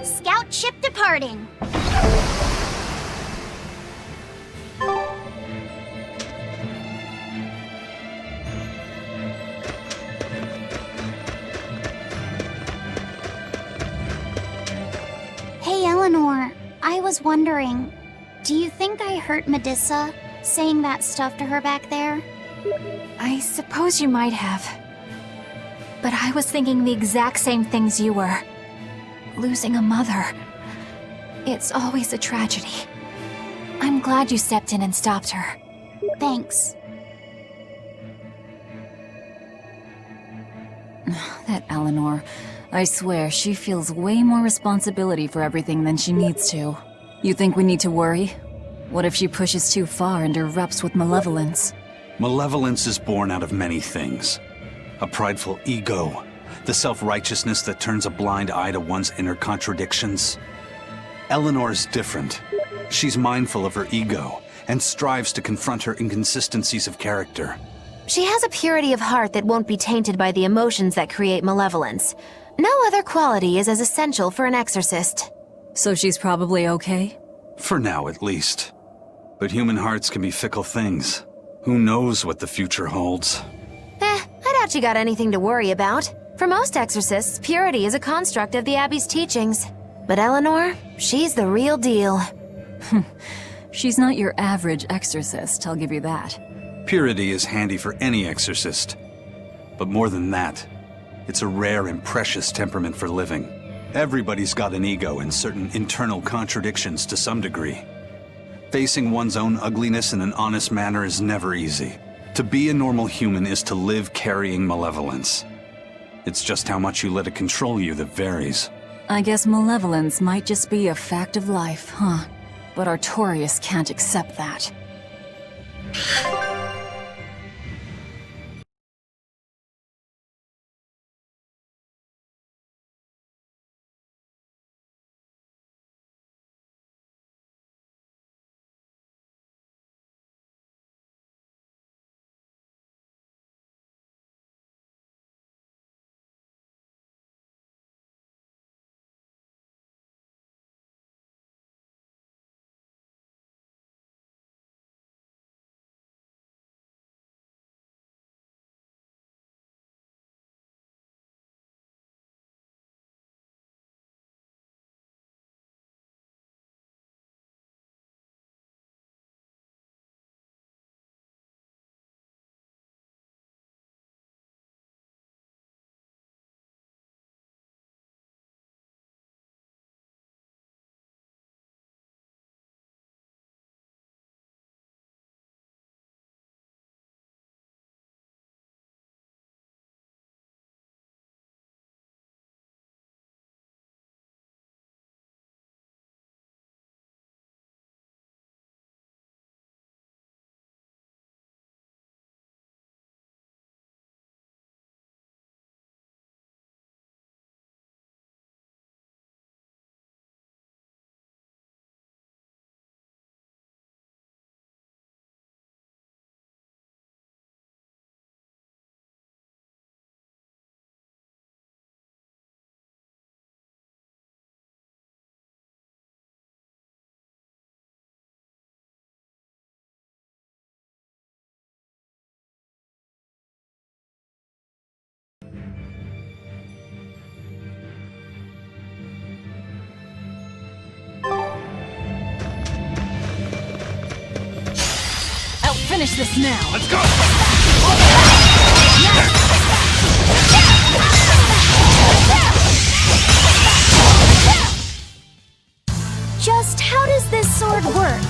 Scout ship departing. Hey, Eleanor. I was wondering, do you think I hurt Medusa, saying that stuff to her back there? I suppose you might have. But I was thinking the exact same things you were. Losing a mother. It's always a tragedy. I'm glad you stepped in and stopped her. Thanks. That Eleanor. I swear, she feels way more responsibility for everything than she needs to. You think we need to worry? What if she pushes too far and erupts with malevolence? Malevolence is born out of many things. A prideful ego, the self-righteousness that turns a blind eye to one's inner contradictions. Eleanor's different. She's mindful of her ego and strives to confront her inconsistencies of character. She has a purity of heart that won't be tainted by the emotions that create malevolence. No other quality is as essential for an exorcist. So she's probably okay? For now, at least. But human hearts can be fickle things. Who knows what the future holds? I doubt you got anything to worry about. For most exorcists, purity is a construct of the Abbey's teachings. But Eleanor, she's the real deal. She's not your average exorcist, I'll give you that. Purity is handy for any exorcist. But more than that, it's a rare and precious temperament for living. Everybody's got an ego and certain internal contradictions to some degree. Facing one's own ugliness in an honest manner is never easy. To be a normal human is to live carrying malevolence. It's just how much you let it control you that varies. I guess malevolence might just be a fact of life, huh? But Artorias can't accept that. Finish this now! Let's go! Just how does this sword work?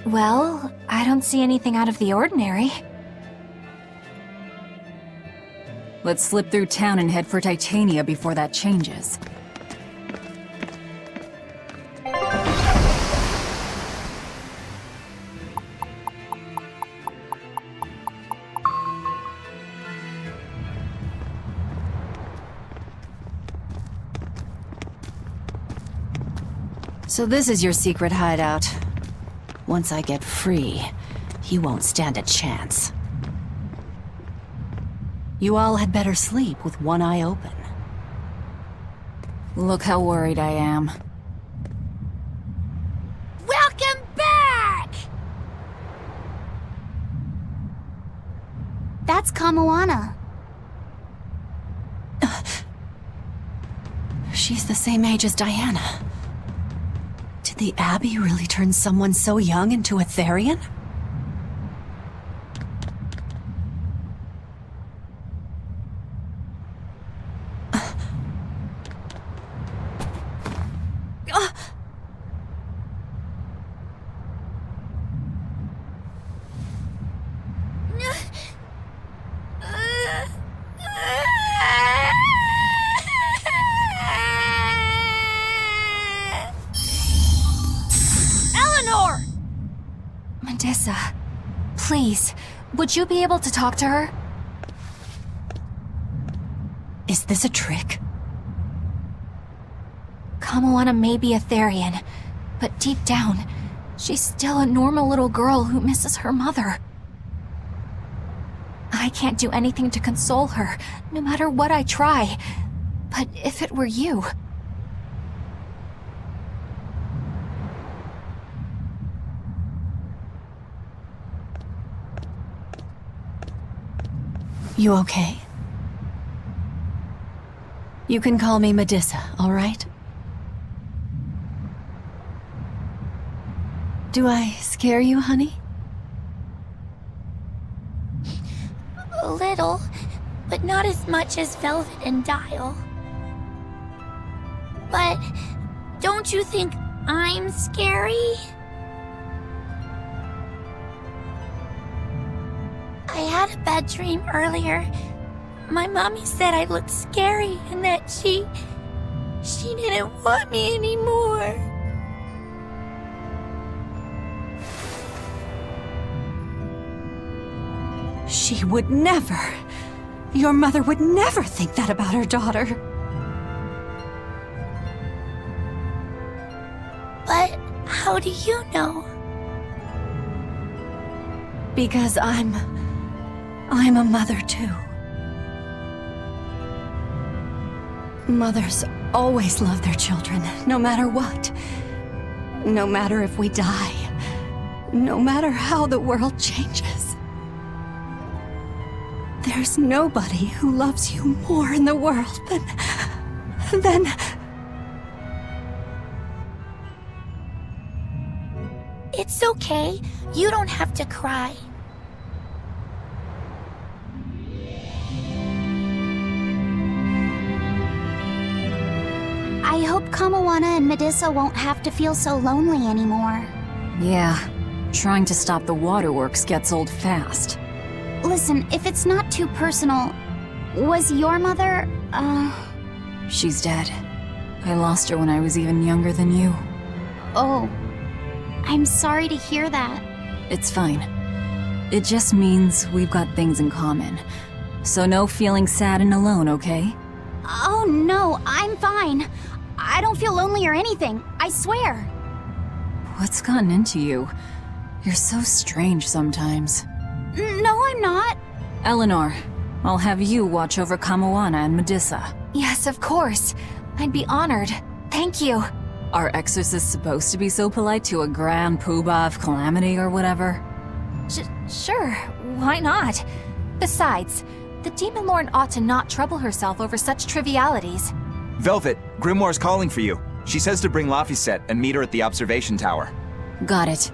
Well, I don't see anything out of the ordinary. Let's slip through town and head for Titania before that changes. So this is your secret hideout. Once I get free, he won't stand a chance. You all had better sleep with one eye open. Look how worried I am. Welcome back! That's Kamoana. She's the same age as Diana. Did the Abbey really turn someone so young into a Therian? Medissa, please, would you be able to talk to her? Is this a trick? Kamoana may be a Therian, but deep down, she's still a normal little girl who misses her mother. I can't do anything to console her, no matter what I try. But if it were you... You okay? You can call me Medissa, all right? Do I scare you, honey? A little, but not as much as Velvet and Dial. But don't you think I'm scary? I had a bad dream earlier. My mommy said I looked scary and that she didn't want me anymore. She would never. Your mother would never think that about her daughter. But how do you know? Because I'm a mother too. Mothers always love their children, no matter what. No matter if we die. No matter how the world changes. There's nobody who loves you more in the world than... It's okay. You don't have to cry. I hope Kamoana and Medissa won't have to feel so lonely anymore. Yeah, trying to stop the waterworks gets old fast. Listen, if it's not too personal, was your mother, She's dead. I lost her when I was even younger than you. Oh, I'm sorry to hear that. It's fine. It just means we've got things in common. So no feeling sad and alone, okay? Oh no, I'm fine. I don't feel lonely or anything, I swear. What's gotten into you? You're so strange sometimes. No, I'm not. Eleanor, I'll have you watch over Kamoana and Medissa. Yes, of course. I'd be honored. Thank you. Are exorcists supposed to be so polite to a grand poobah of calamity or whatever? Sure, why not? Besides, the Demon Lord ought to not trouble herself over such trivialities. Velvet, Grimoire's calling for you. She says to bring Laphicet and meet her at the observation tower. Got it.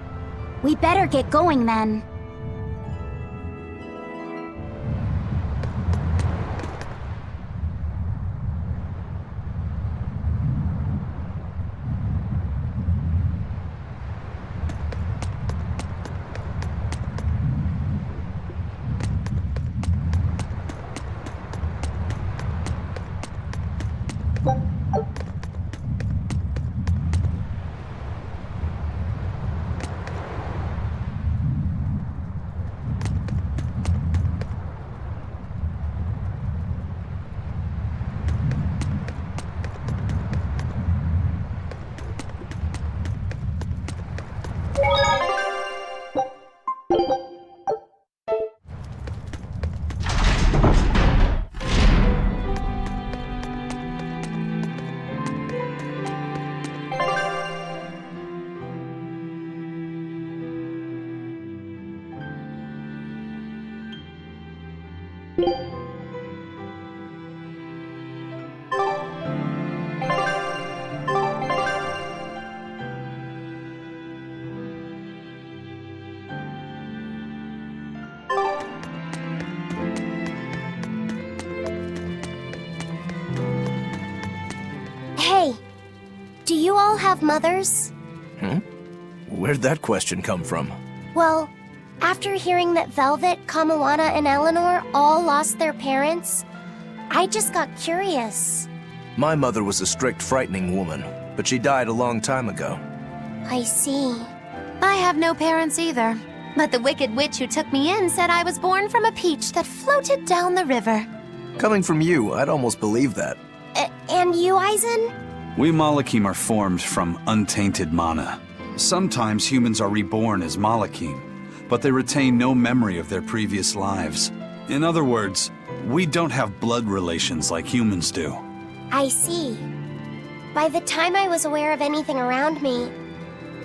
We better get going then. Hey, do you all have mothers? Where'd that question come from? Well, after hearing that Velvet, Kamawana, and Eleanor all lost their parents, I just got curious. My mother was a strict, frightening woman, but she died a long time ago. I see. I have no parents either. But the wicked witch who took me in said I was born from a peach that floated down the river. Coming from you, I'd almost believe that. And you, Aizen? We Malakim are formed from untainted mana. Sometimes humans are reborn as Malakim, but they retain no memory of their previous lives. In other words, we don't have blood relations like humans do. I see. By the time I was aware of anything around me,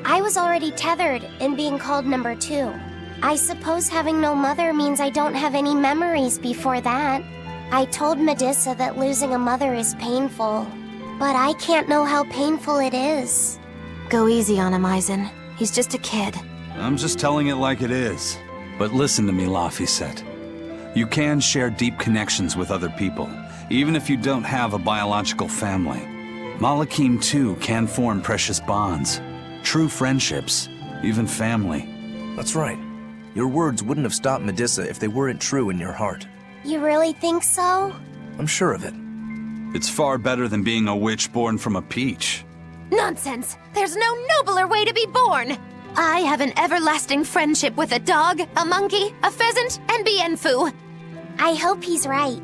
I was already tethered and being called number 2. I suppose having no mother means I don't have any memories before that. I told Medusa that losing a mother is painful, but I can't know how painful it is. Go easy on him, Aizen. He's just a kid. I'm just telling it like it is. But listen to me, Laphicet. You can share deep connections with other people, even if you don't have a biological family. Malakim, too, can form precious bonds. True friendships, even family. That's right. Your words wouldn't have stopped Medusa if they weren't true in your heart. You really think so? I'm sure of it. It's far better than being a witch born from a peach. Nonsense! There's no nobler way to be born! I have an everlasting friendship with a dog, a monkey, a pheasant, and Bienfu. I hope he's right.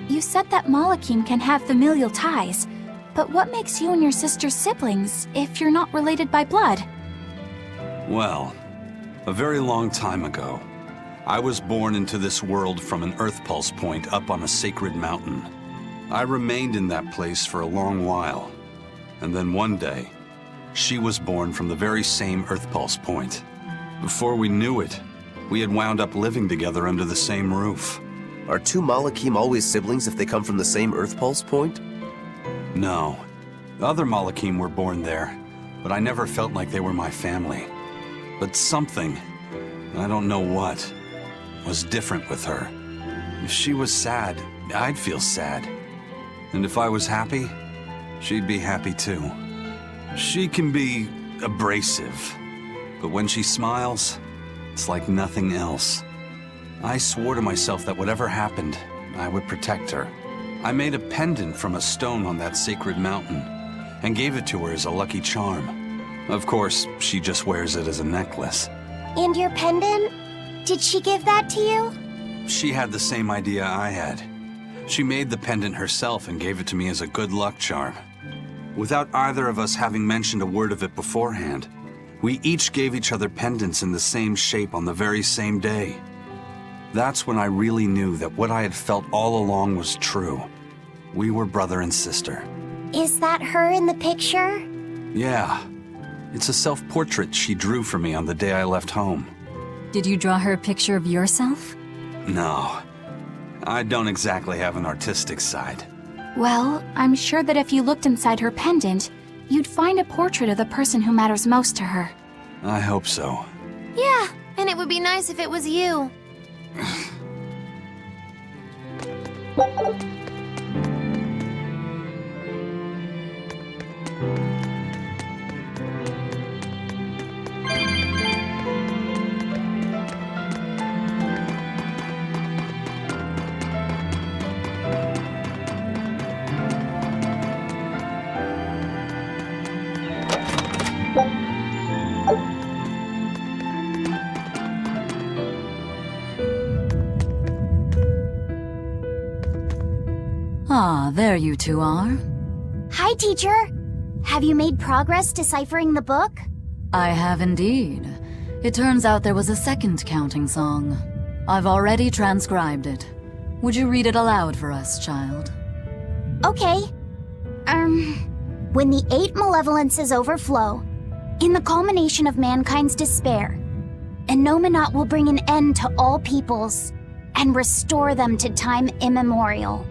You said that Malakim can have familial ties, but what makes you and your sister siblings if you're not related by blood? Well, a very long time ago, I was born into this world from an Earth Pulse point up on a sacred mountain. I remained in that place for a long while, and then one day, she was born from the very same Earth Pulse point. Before we knew it, we had wound up living together under the same roof. Are two Malakim always siblings if they come from the same Earth Pulse point? No. Other Malakim were born there, but I never felt like they were my family. But something, I don't know what, was different with her. If she was sad, I'd feel sad. And if I was happy, she'd be happy too. She can be abrasive, but when she smiles, it's like nothing else. I swore to myself that whatever happened, I would protect her. I made a pendant from a stone on that sacred mountain and gave it to her as a lucky charm. Of course, she just wears it as a necklace. And your pendant? Did she give that to you? She had the same idea I had. She made the pendant herself and gave it to me as a good luck charm. Without either of us having mentioned a word of it beforehand, we each gave each other pendants in the same shape on the very same day. That's when I really knew that what I had felt all along was true. We were brother and sister. Is that her in the picture? Yeah. It's a self-portrait she drew for me on the day I left home. Did you draw her a picture of yourself? No. I don't exactly have an artistic side. Well, I'm sure that if you looked inside her pendant, you'd find a portrait of the person who matters most to her. I hope so. Yeah, and it would be nice if it was you. Ah, there you two are. Hi, teacher. Have you made progress deciphering the book? I have indeed. It turns out there was a second counting song. I've already transcribed it. Would you read it aloud for us, child? Okay. When the 8 malevolences overflow, in the culmination of mankind's despair, Innominat will bring an end to all peoples and restore them to time immemorial.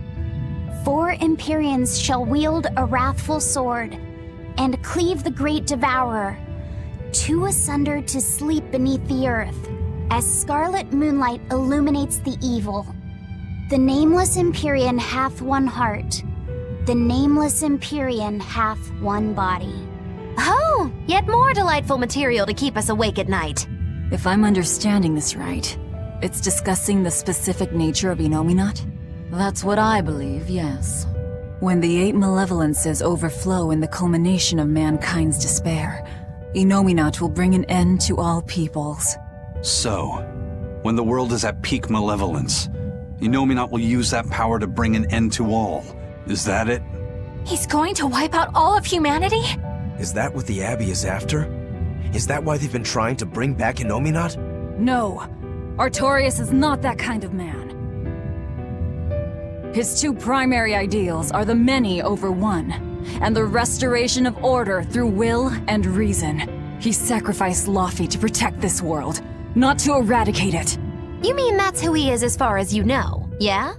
4 Empyreans shall wield a wrathful sword and cleave the great devourer, 2 asunder to sleep beneath the earth, as scarlet moonlight illuminates the evil. The nameless Empyrean hath one heart. The nameless Empyrean hath one body. Oh, yet more delightful material to keep us awake at night. If I'm understanding this right, it's discussing the specific nature of Innominat? That's what I believe, yes. When the 8 malevolences overflow in the culmination of mankind's despair, Innominat will bring an end to all peoples. So, when the world is at peak malevolence, Innominat will use that power to bring an end to all. Is that it? He's going to wipe out all of humanity? Is that what the Abbey is after? Is that why they've been trying to bring back Innominat? No, Artorias is not that kind of man. His 2 primary ideals are the many over one, and the restoration of order through will and reason. He sacrificed Laufey to protect this world, not to eradicate it. You mean that's who he is as far as you know, yeah?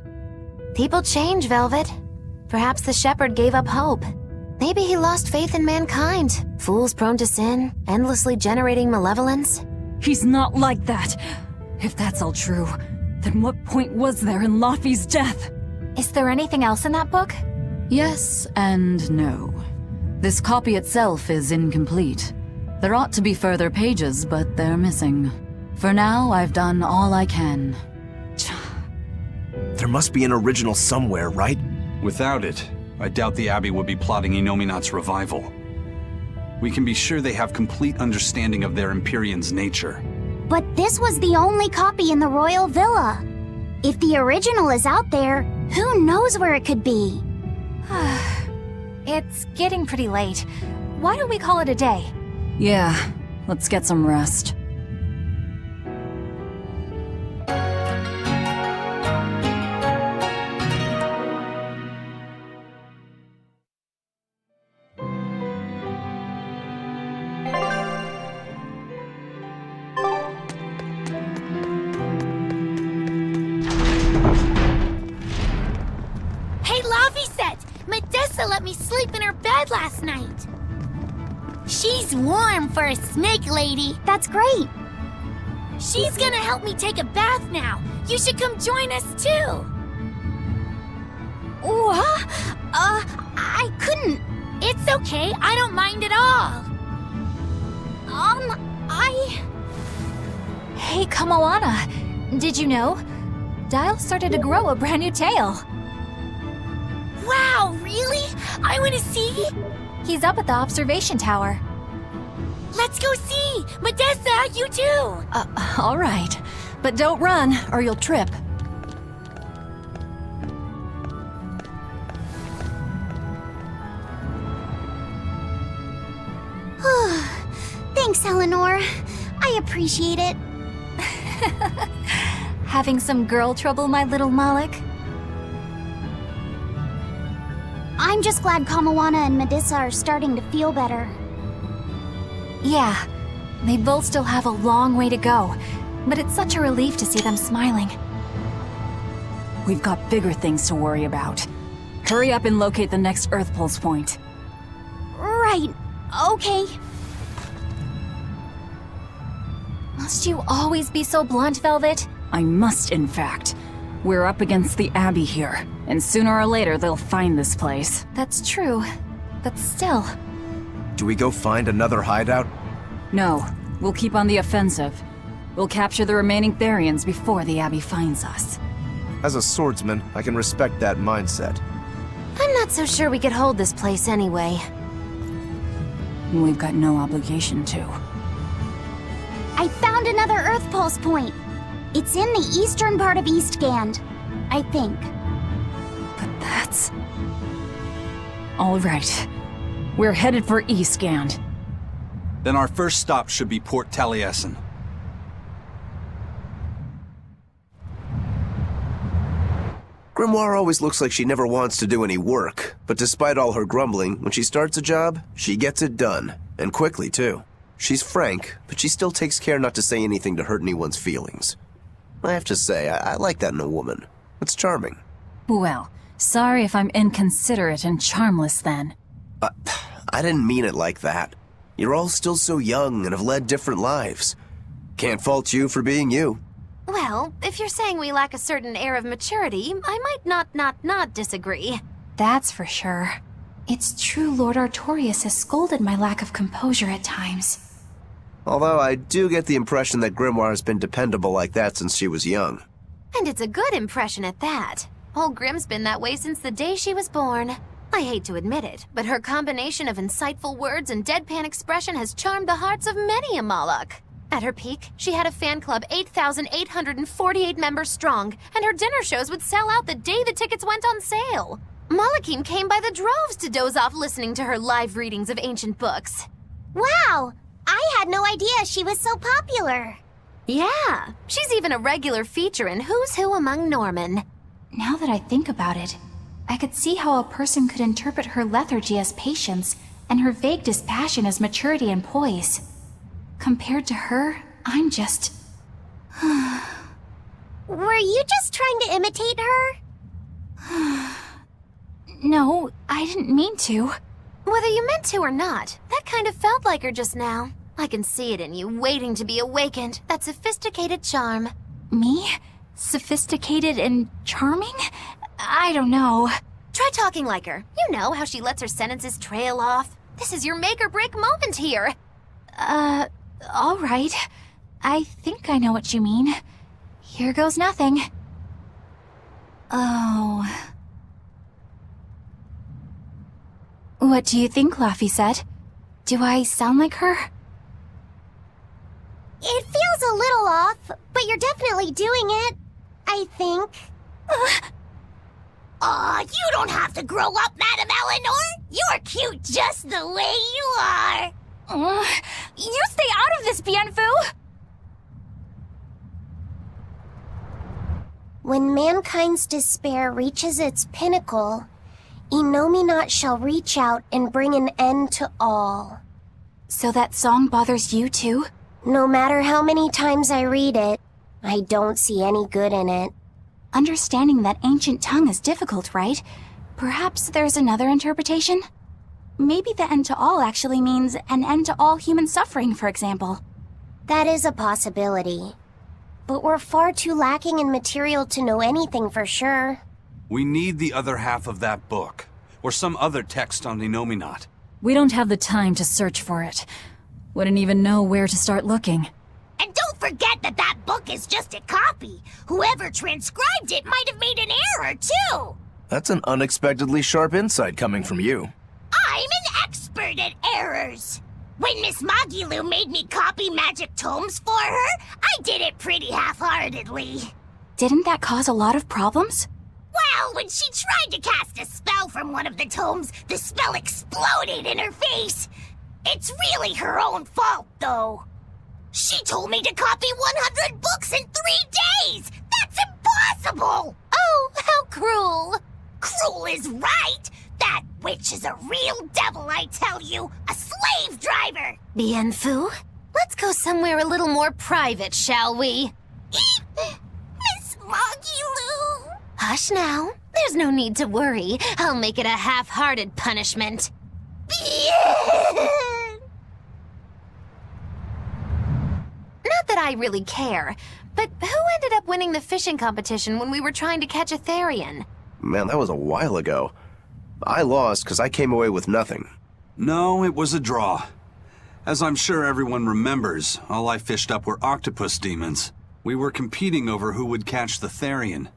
People change, Velvet. Perhaps the shepherd gave up hope. Maybe he lost faith in mankind. Fools prone to sin, endlessly generating malevolence. He's not like that. If that's all true, then what point was there in Laufey's death? Is there anything else in that book? Yes and no. This copy itself is incomplete. There ought to be further pages, but they're missing. For now, I've done all I can. There must be an original somewhere, right? Without it, I doubt the Abbey would be plotting Innominat's revival. We can be sure they have complete understanding of their Empyrean's nature. But this was the only copy in the royal villa. If the original is out there, who knows where it could be? It's getting pretty late. Why don't we call it a day? Yeah, let's get some rest. Let me sleep in her bed last night. She's warm for a snake lady. That's great. She's gonna help me take a bath now. You should come join us too. What? I couldn't. It's okay. I don't mind at all. Hey, Kamoana. Did you know? Dial started to grow a brand new tail. Wow, really? I want to see. He's up at the observation tower. Let's go see. Medessa, you too. All right. But don't run, or you'll trip. Thanks, Eleanor. I appreciate it. Having some girl trouble, my little Malik? I'm just glad Kamoana and Medissa are starting to feel better. Yeah, they both still have a long way to go, but it's such a relief to see them smiling. We've got bigger things to worry about. Hurry up and locate the next Earth Pulse point. Right. Okay. Must you always be so blunt, Velvet? I must, in fact. We're up against the Abbey here, and sooner or later they'll find this place. That's true, but still. Do we go find another hideout? No, we'll keep on the offensive. We'll capture the remaining Therians before the Abbey finds us. As a swordsman, I can respect that mindset. I'm not so sure we could hold this place anyway. We've got no obligation to. I found another Earth Pulse point. It's in the eastern part of Eastgand, I think. But That's... all right. We're headed for Eastgand. Then our first stop should be Port Taliesin. Grimoire always looks like she never wants to do any work, but despite all her grumbling, when she starts a job, she gets it done. And quickly, too. She's frank, but she still takes care not to say anything to hurt anyone's feelings. I have to say, I like that in a woman. It's charming. Well, sorry if I'm inconsiderate and charmless then. I didn't mean it like that. You're all still so young and have led different lives. Can't fault you for being you. Well, if you're saying we lack a certain air of maturity, I might not disagree. That's for sure. It's true Lord Artorius has scolded my lack of composure at times. Although I do get the impression that Grimoire has been dependable like that since she was young. And it's a good impression at that. Old Grim's been that way since the day she was born. I hate to admit it, but her combination of insightful words and deadpan expression has charmed the hearts of many a Moloch. At her peak, she had a fan club 8,848 members strong, and her dinner shows would sell out the day the tickets went on sale. Molochim came by the droves to doze off listening to her live readings of ancient books. Wow! I had no idea she was so popular. Yeah, she's even a regular feature in Who's Who Among Norman. Now that I think about it, I could see how a person could interpret her lethargy as patience and her vague dispassion as maturity and poise. Compared to her, I'm just... Were you just trying to imitate her? No, I didn't mean to. Whether you meant to or not, that kind of felt like her just now. I can see it in you, waiting to be awakened, that sophisticated charm. Me? Sophisticated and charming? I don't know. Try talking like her. You know how she lets her sentences trail off. This is your make or break moment here. All right. I think I know what you mean. Here goes nothing. Oh. What do you think, Laphicet? Do I sound like her? It feels a little off, but you're definitely doing it. I think. Aw, you don't have to grow up, Madame Eleanor. You're cute just the way you are. You stay out of this, Bienfu! When mankind's despair reaches its pinnacle, Innominat shall reach out and bring an end to all. So that song bothers you too? No matter how many times I read it, I don't see any good in it. Understanding that ancient tongue is difficult, right? Perhaps there's another interpretation? Maybe the end to all actually means an end to all human suffering, for example. That is a possibility. But we're far too lacking in material to know anything for sure. We need the other half of that book, or some other text on Innominat. We don't have the time to search for it. Wouldn't even know where to start looking. And don't forget that that book is just a copy. Whoever transcribed it might have made an error, too. That's an unexpectedly sharp insight coming from you. I'm an expert at errors. When Miss Magilu made me copy magic tomes for her, I did it pretty half-heartedly. Didn't that cause a lot of problems? Well, when she tried to cast a spell from one of the tomes, the spell exploded in her face. It's really her own fault, though. She told me to copy 100 books in 3 days! That's impossible! Oh, how cruel! Cruel is right! That witch is a real devil, I tell you! A slave driver! Bienfu, let's go somewhere a little more private, shall we? Miss Magilu! Hush now. There's no need to worry. I'll make it a half-hearted punishment. Not that I really care, but who ended up winning the fishing competition when we were trying to catch a Therian? Man, that was a while ago. I lost because I came away with nothing. No, it was a draw. As I'm sure everyone remembers, all I fished up were octopus demons. We were competing over who would catch the Therian.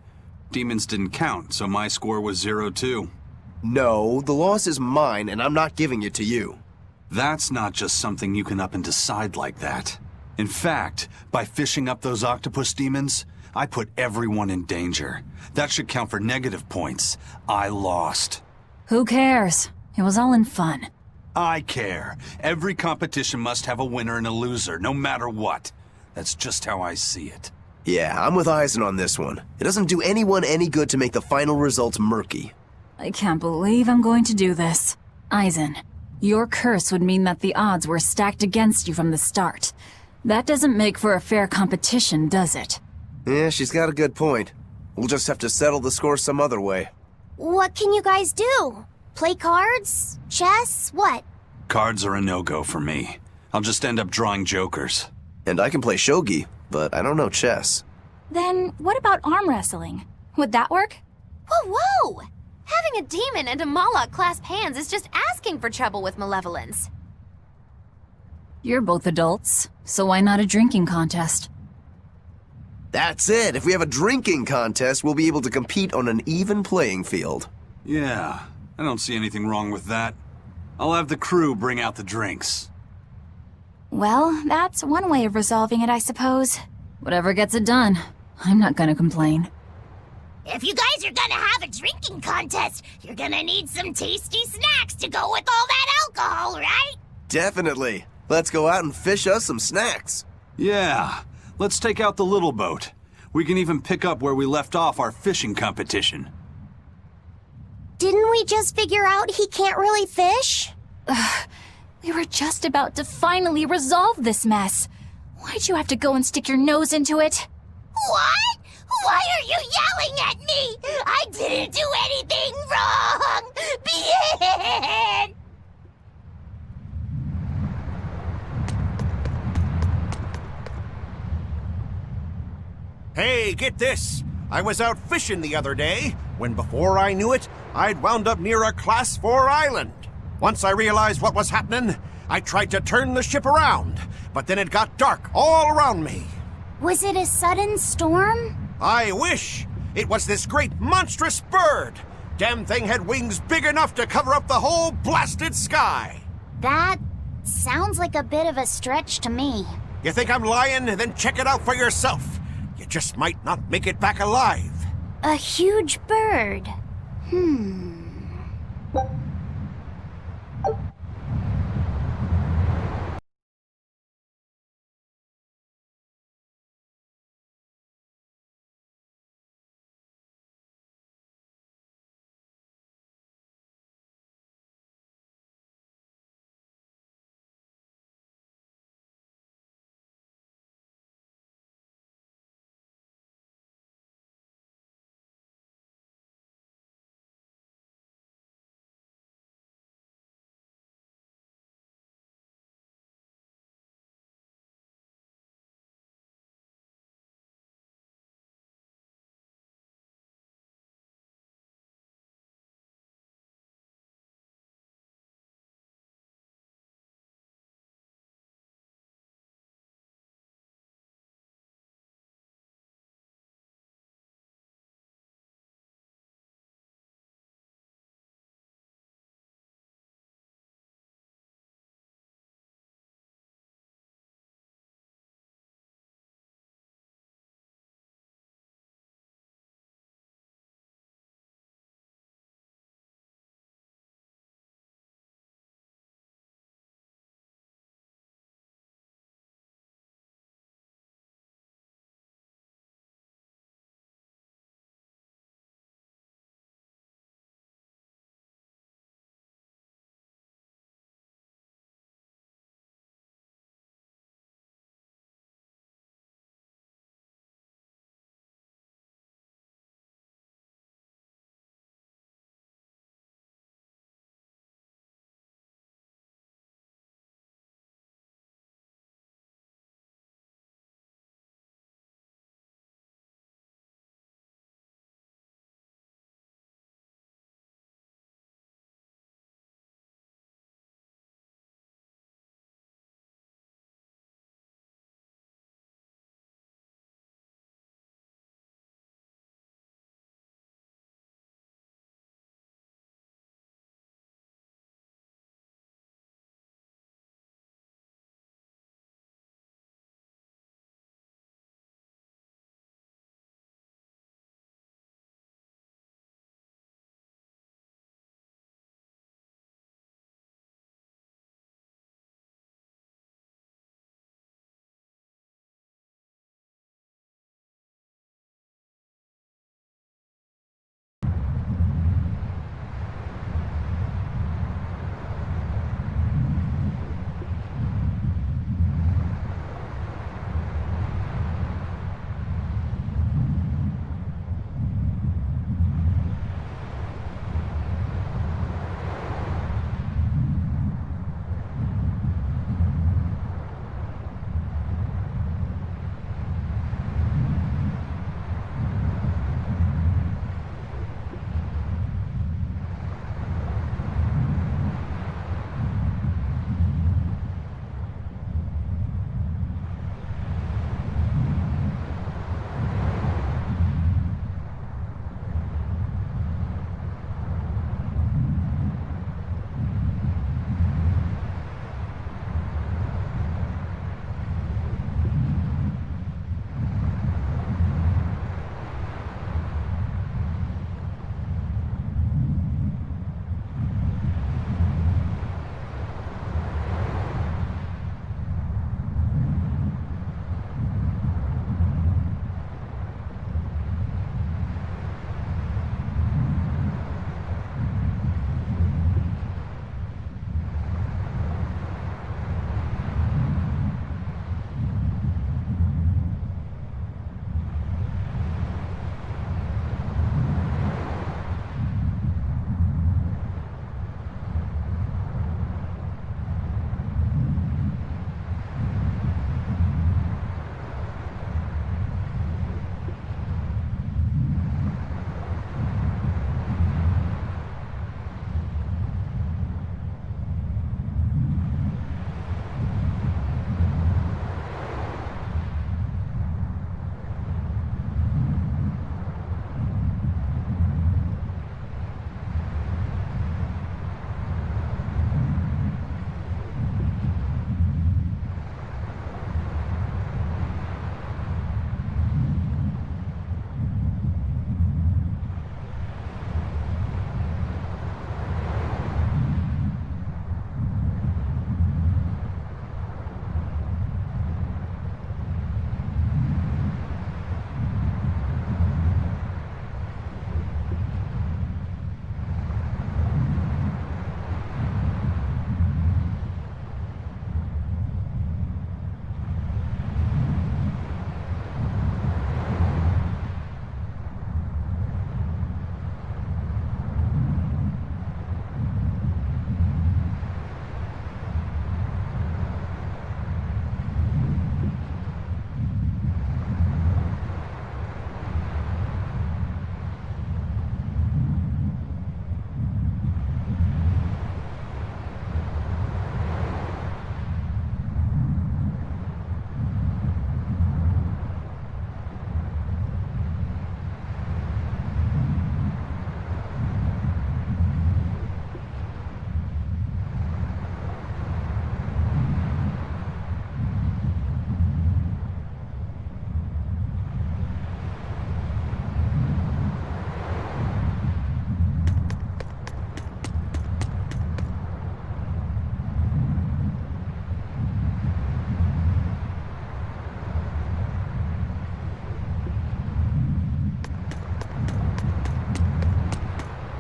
Demons didn't count, so my score was 0-2. No, the loss is mine, and I'm not giving it to you. That's not just something you can up and decide like that. In fact, by fishing up those octopus demons, I put everyone in danger. That should count for negative points. I lost. Who cares? It was all in fun. I care. Every competition must have a winner and a loser, no matter what. That's just how I see it. Yeah, I'm with Eisen on this one. It doesn't do anyone any good to make the final results murky. I can't believe I'm going to do this. Eisen, your curse would mean that the odds were stacked against you from the start. That doesn't make for a fair competition, does it? Yeah, she's got a good point. We'll just have to settle the score some other way. What can you guys do? Play cards? Chess? What? Cards are a no-go for me. I'll just end up drawing jokers. And I can play shogi, but I don't know chess. Then what about arm wrestling? Would that work? Whoa, whoa! Having a demon and a Moloch clasp hands is just asking for trouble with malevolence. You're both adults, so why not a drinking contest? That's it! If we have a drinking contest, we'll be able to compete on an even playing field. Yeah, I don't see anything wrong with that. I'll have the crew bring out the drinks. Well, that's one way of resolving it, I suppose. Whatever gets it done. I'm not gonna complain. If you guys are gonna have a drinking contest, you're gonna need some tasty snacks to go with all that alcohol, right? Definitely. Let's go out and fish us some snacks. Yeah, let's take out the little boat. We can even pick up where we left off our fishing competition. Didn't we just figure out he can't really fish? We were just about to finally resolve this mess. Why'd you have to go and stick your nose into it? What? Why are you yelling at me? I didn't do anything wrong! Bien! Hey, get this! I was out fishing the other day, when before I knew it, I'd wound up near a Class 4 island. Once I realized what was happening, I tried to turn the ship around, but then it got dark all around me. Was it a sudden storm? I wish! It was this great monstrous bird! Damn thing had wings big enough to cover up the whole blasted sky! That sounds like a bit of a stretch to me. You think I'm lying? Then check it out for yourself. You just might not make it back alive. A huge bird.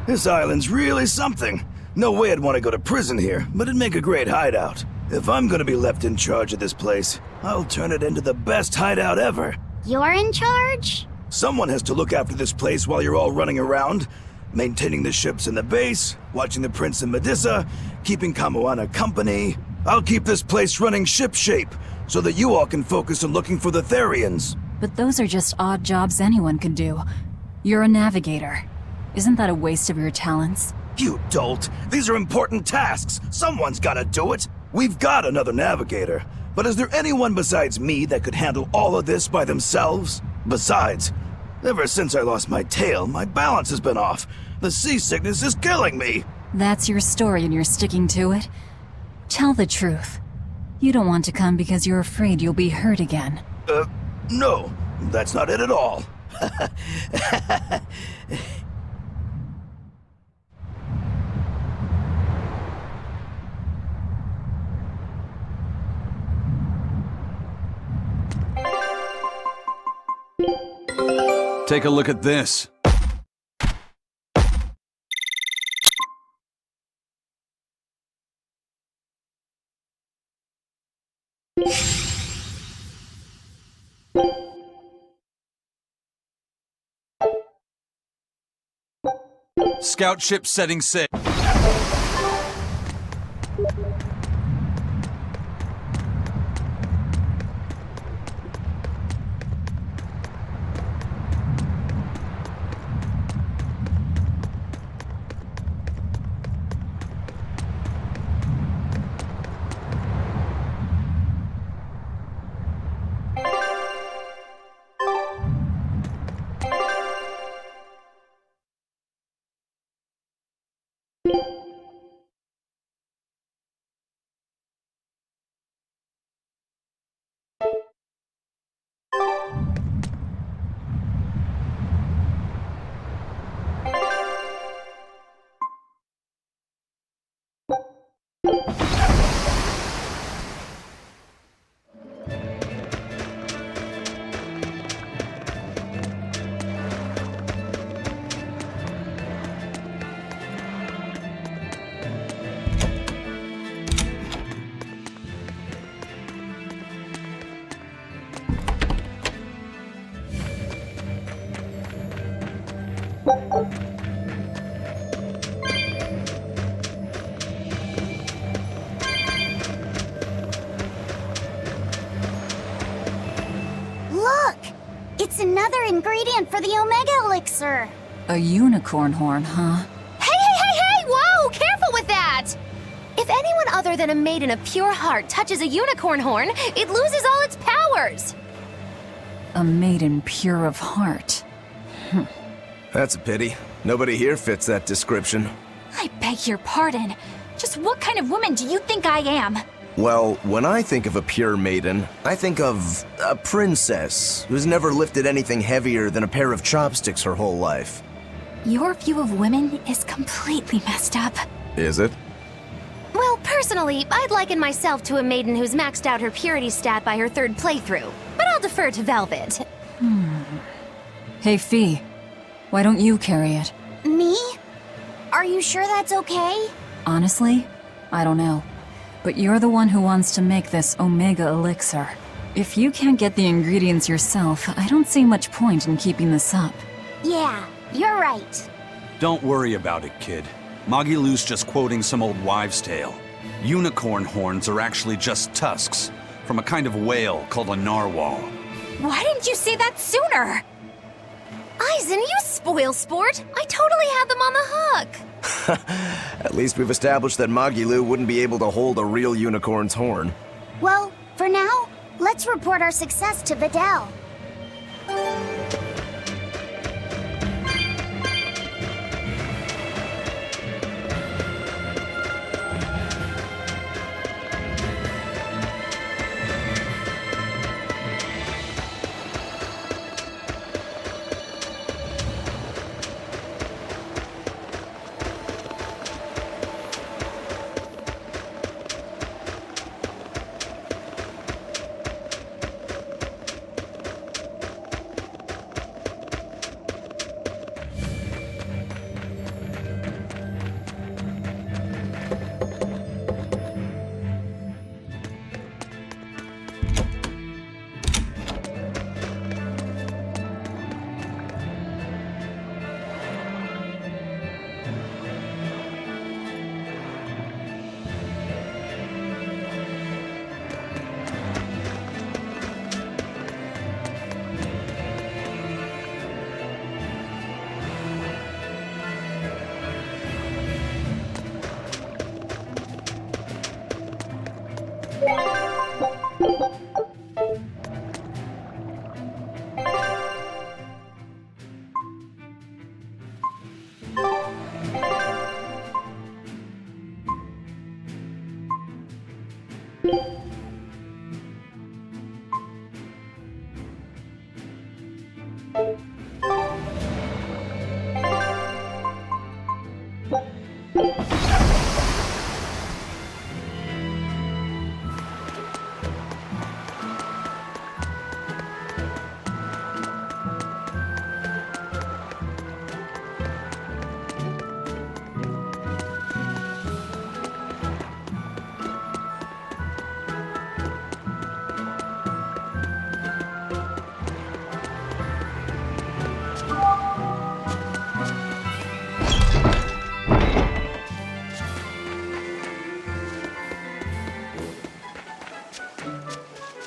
This island's really something. No way I'd want to go to prison here, but it'd make a great hideout. If I'm gonna be left in charge of this place, I'll turn it into the best hideout ever. You're in charge? Someone has to look after this place while you're all running around, maintaining the ships in the base, watching the Prince and Medusa, keeping Kamoana company. I'll keep this place running shipshape, so that you all can focus on looking for the Therians. But those are just odd jobs anyone could do. You're a navigator. Isn't that a waste of your talents? You dolt! These are important tasks! Someone's gotta do it! We've got another navigator, but is there anyone besides me that could handle all of this by themselves? Besides, ever since I lost my tail, my balance has been off. The seasickness is killing me! That's your story and you're sticking to it? Tell the truth. You don't want to come because you're afraid you'll be hurt again. No, that's not it at all. Take a look at this. Scout ship setting sail. Look! It's another ingredient for the Omega Elixir! A unicorn horn, huh? Hey! Whoa! Careful with that! If anyone other than a maiden of pure heart touches a unicorn horn, it loses all its powers! A maiden pure of heart. That's a pity. Nobody here fits that description. I beg your pardon. Just what kind of woman do you think I am? Well, when I think of a pure maiden, I think of a princess who's never lifted anything heavier than a pair of chopsticks her whole life. Your view of women is completely messed up. Is it? Well, personally, I'd liken myself to a maiden who's maxed out her purity stat by her third playthrough. But I'll defer to Velvet. Hey, Fee. Why don't you carry it? Me? Are you sure that's okay? Honestly, I don't know. But you're the one who wants to make this Omega Elixir. If you can't get the ingredients yourself, I don't see much point in keeping this up. Yeah, you're right. Don't worry about it, kid. Magilou's just quoting some old wives' tale. Unicorn horns are actually just tusks from a kind of whale called a narwhal. Why didn't you say that sooner? Eisen, you spoil sport! I totally had them on the hook! At least we've established that Magilou wouldn't be able to hold a real unicorn's horn. Well, for now, let's report our success to Vidal.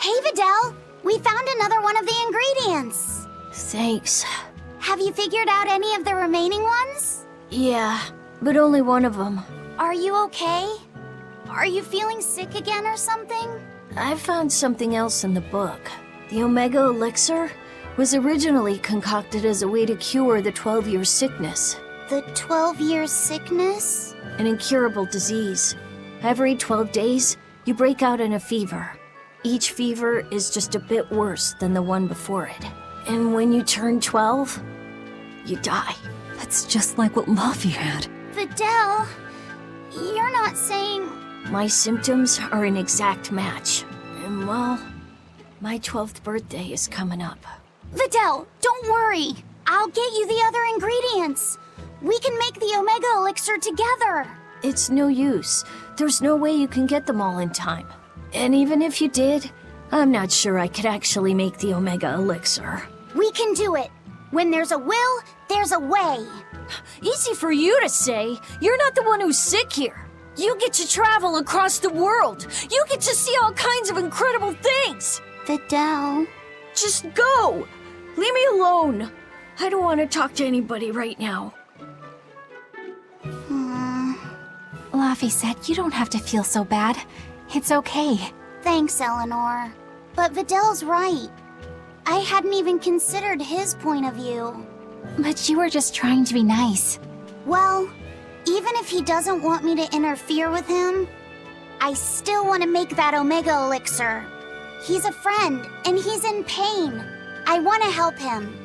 Hey, Videl! We found another one of the ingredients! Thanks. Have you figured out any of the remaining ones? Yeah, but only one of them. Are you okay? Are you feeling sick again or something? I found something else in the book. The Omega Elixir was originally concocted as a way to cure the 12-year sickness. The 12-year sickness? An incurable disease. Every 12 days, you break out in a fever. Each fever is just a bit worse than the one before it. And when you turn 12, you die. That's just like what Laufey had. Videl, you're not saying... My symptoms are an exact match. And well, my 12th birthday is coming up. Videl, don't worry. I'll get you the other ingredients. We can make the Omega Elixir together. It's no use. There's no way you can get them all in time. And even if you did, I'm not sure I could actually make the Omega Elixir. We can do it. When there's a will, there's a way. Easy for you to say. You're not the one who's sick here. You get to travel across the world. You get to see all kinds of incredible things. Videl. Just go. Leave me alone. I don't want to talk to anybody right now. Laufey said you don't have to feel so bad. It's okay. Thanks, Eleanor. But Videl's right. I hadn't even considered his point of view. But you were just trying to be nice. Well, even if he doesn't want me to interfere with him, I still want to make that Omega Elixir. He's a friend, and he's in pain. I want to help him.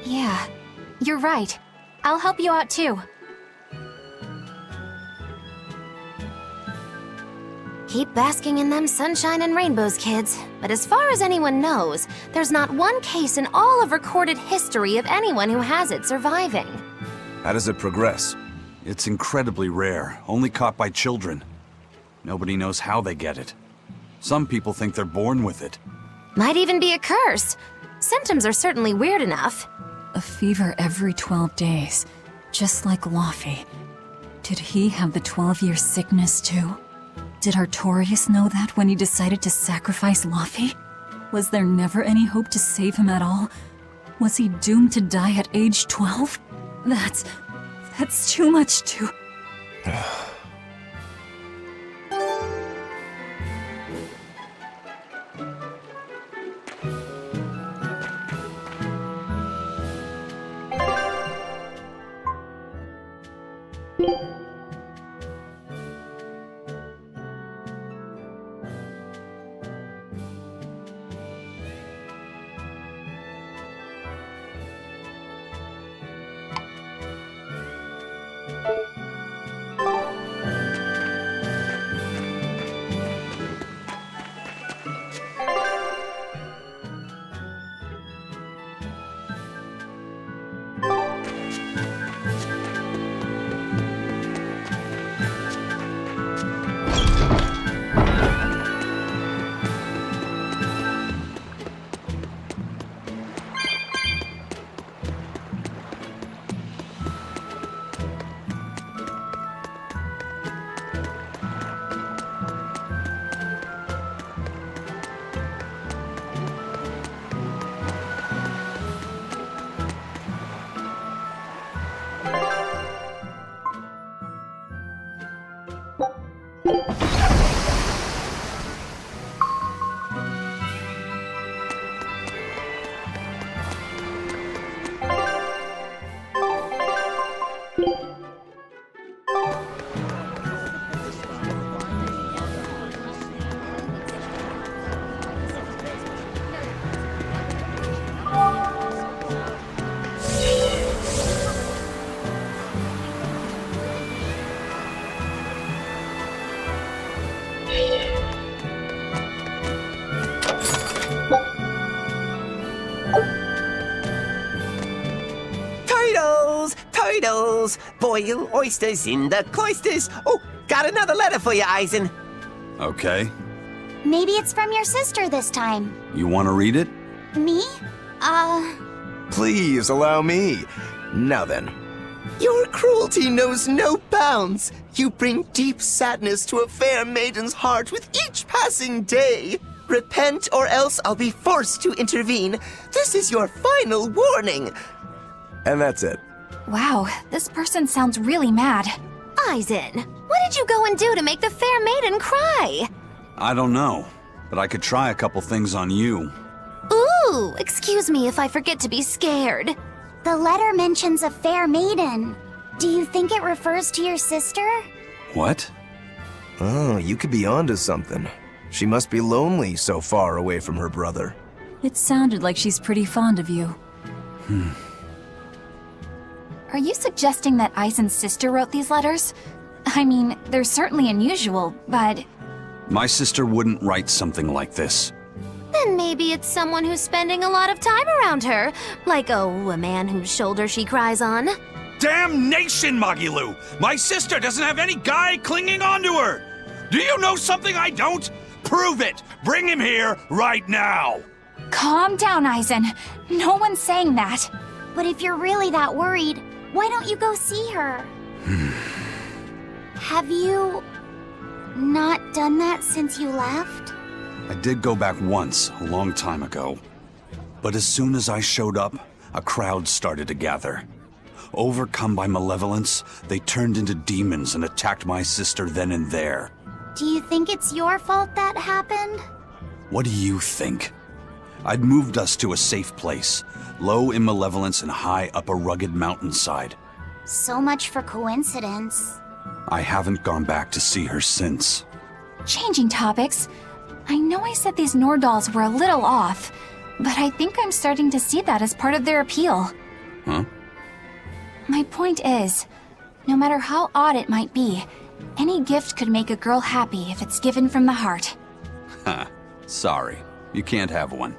Yeah, you're right. I'll help you out too. Keep basking in them sunshine and rainbows, kids. But as far as anyone knows, there's not one case in all of recorded history of anyone who has it surviving. How does it progress? It's incredibly rare, only caught by children. Nobody knows how they get it. Some people think they're born with it. Might even be a curse. Symptoms are certainly weird enough. A fever every 12 days, just like Laufey. Did he have the 12-year sickness too? Did Artorius know that when he decided to sacrifice Laufey? Was there never any hope to save him at all? Was he doomed to die at age 12? That's too much to... turtles. Boil oysters in the cloisters. Oh, got another letter for you, Eisen. Okay. Maybe it's from your sister this time. You want to read it? Me? Please allow me. Now then. Your cruelty knows no bounds. You bring deep sadness to a fair maiden's heart with each passing day. Repent, or else I'll be forced to intervene. This is your final warning. And that's it. Wow, this person sounds really mad. Eisen, what did you go and do to make the fair maiden cry? I don't know, but I could try a couple things on you. Ooh, excuse me if I forget to be scared. The letter mentions a fair maiden. Do you think it refers to your sister? What? Oh, you could be onto something. She must be lonely so far away from her brother. It sounded like she's pretty fond of you. Are you suggesting that Eisen's sister wrote these letters? I mean, they're certainly unusual, but... My sister wouldn't write something like this. Then maybe it's someone who's spending a lot of time around her. Like, a man whose shoulder she cries on. Damnation, Magilu! My sister doesn't have any guy clinging onto her! Do you know something I don't? Prove it! Bring him here right now! Calm down, Eisen. No one's saying that. But if you're really that worried, why don't you go see her? Have you not done that since you left? I did go back once, a long time ago. But as soon as I showed up, a crowd started to gather. Overcome by malevolence, they turned into demons and attacked my sister then and there. Do you think it's your fault that happened? What do you think? I'd moved us to a safe place, low in malevolence and high up a rugged mountainside. So much for coincidence. I haven't gone back to see her since. Changing topics. I know I said these Nordals were a little off, but I think I'm starting to see that as part of their appeal. Huh? My point is, no matter how odd it might be, any gift could make a girl happy if it's given from the heart. Ha. Sorry, you can't have one.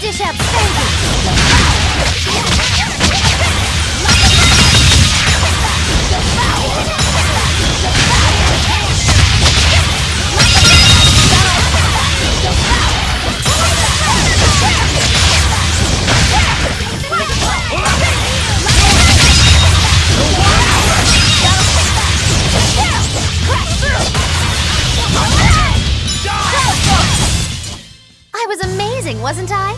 dish out spanking! I was amazing, wasn't I?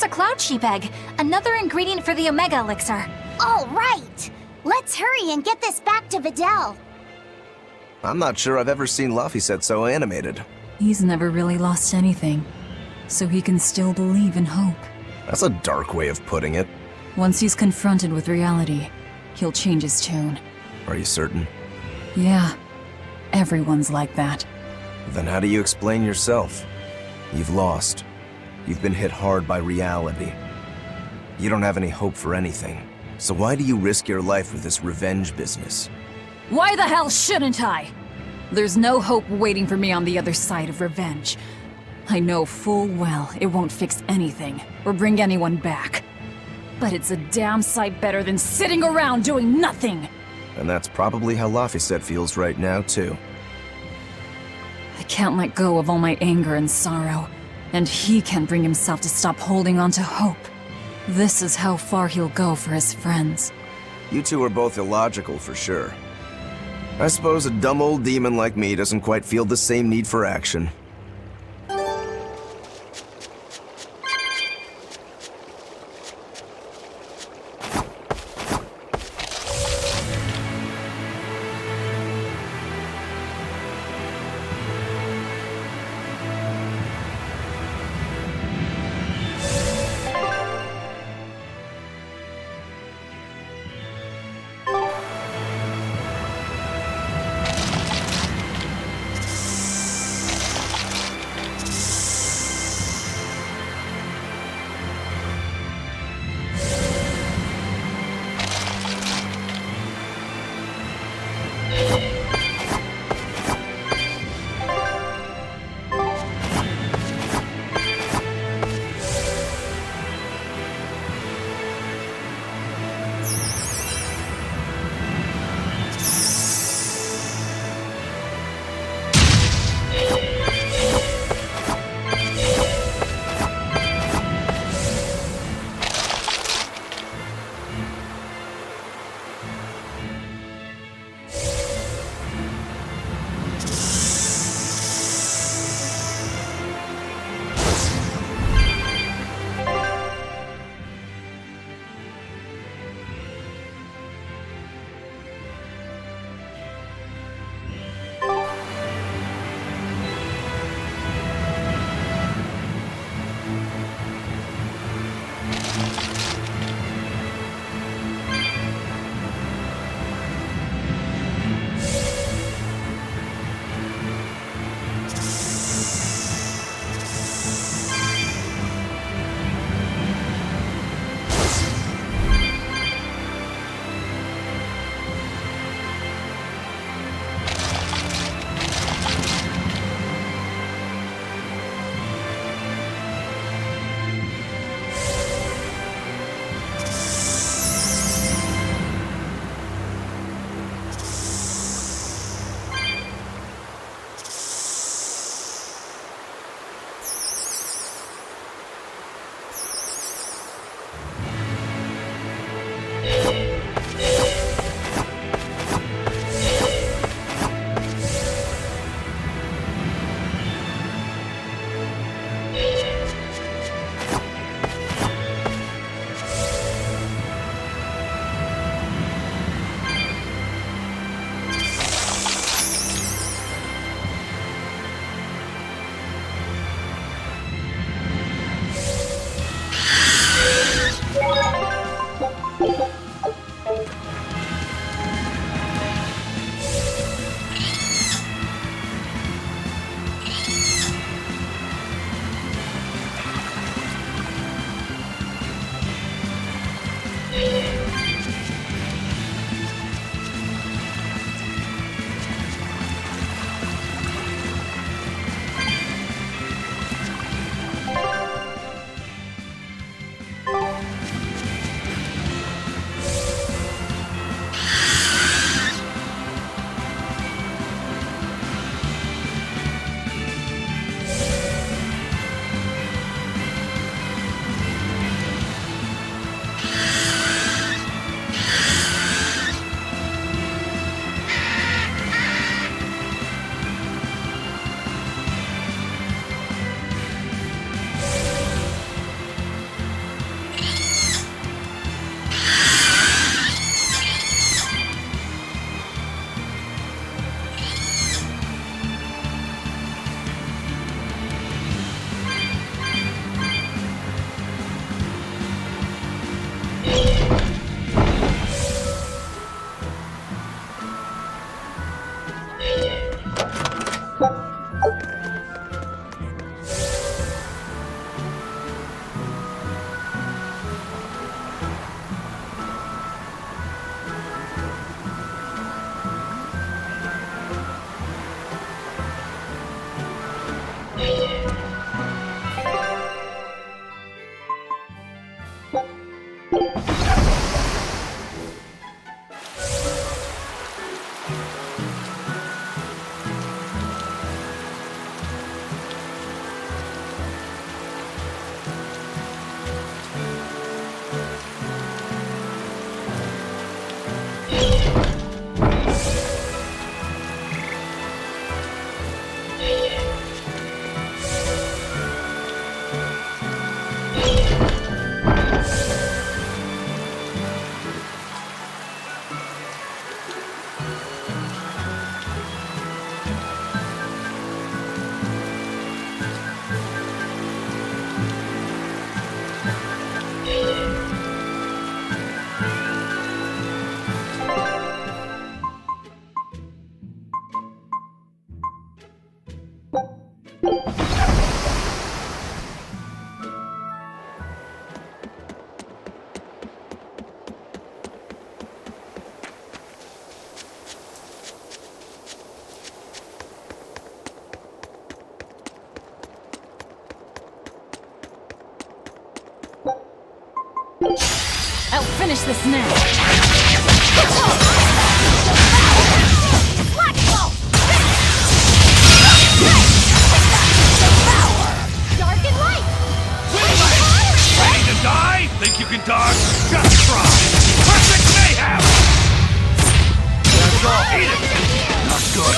Cloud sheep egg, another ingredient for the Omega Elixir. All right! Let's hurry and get this back to Videl. I'm not sure I've ever seen Laphicet so animated. He's never really lost anything, so he can still believe in hope. That's a dark way of putting it. Once he's confronted with reality, he'll change his tune. Are you certain? Yeah, everyone's like that. Then how do you explain yourself? You've lost. You've been hit hard by reality. You don't have any hope for anything. So why do you risk your life with this revenge business? Why the hell shouldn't I? There's no hope waiting for me on the other side of revenge. I know full well it won't fix anything, or bring anyone back. But it's a damn sight better than sitting around doing nothing! And that's probably how Laphicet feels right now, too. I can't let go of all my anger and sorrow. And he can't bring himself to stop holding on to hope. This is how far he'll go for his friends. You two are both illogical for sure. I suppose a dumb old demon like me doesn't quite feel the same need for action. I'll finish this now. Dark and light! Ready to die? Think you can dodge? Just try! Perfect mayhem! That's all. Eat it! Not good.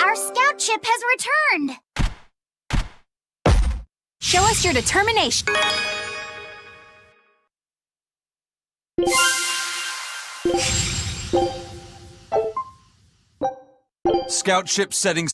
Our scout ship has returned! Show us your determination. Scout ship settings.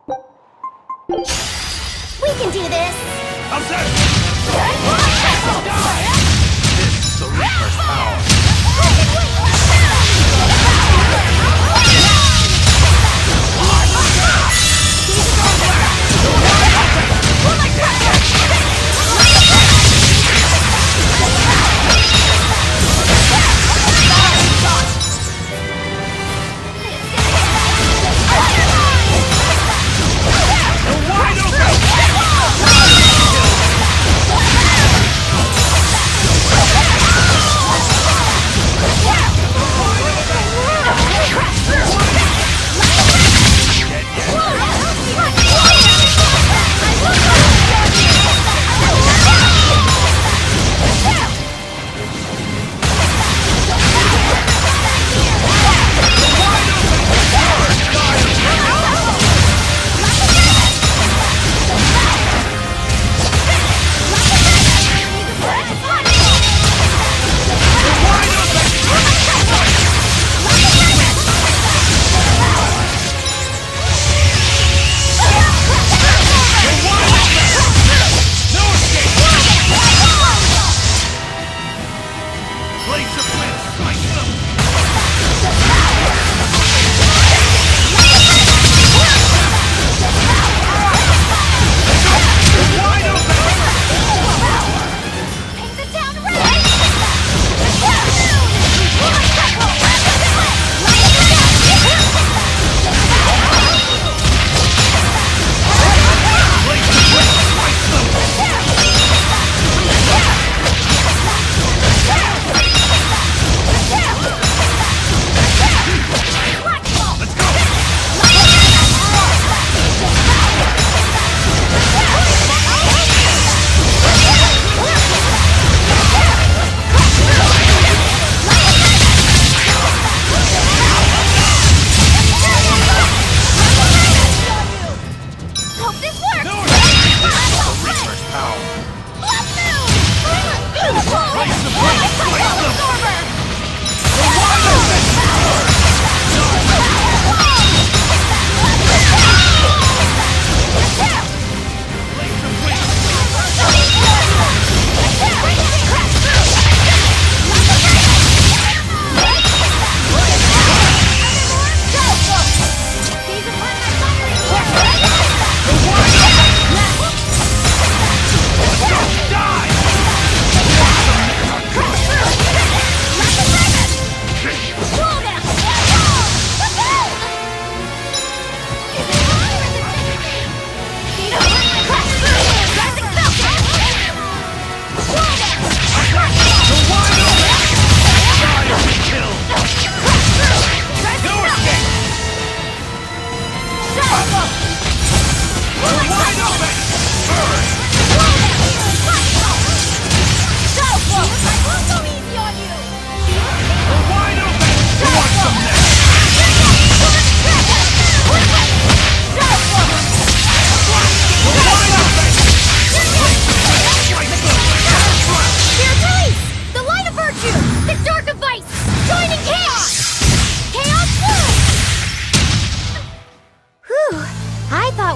We can do this! How's that? This is the Reaper's power.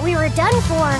We were done for.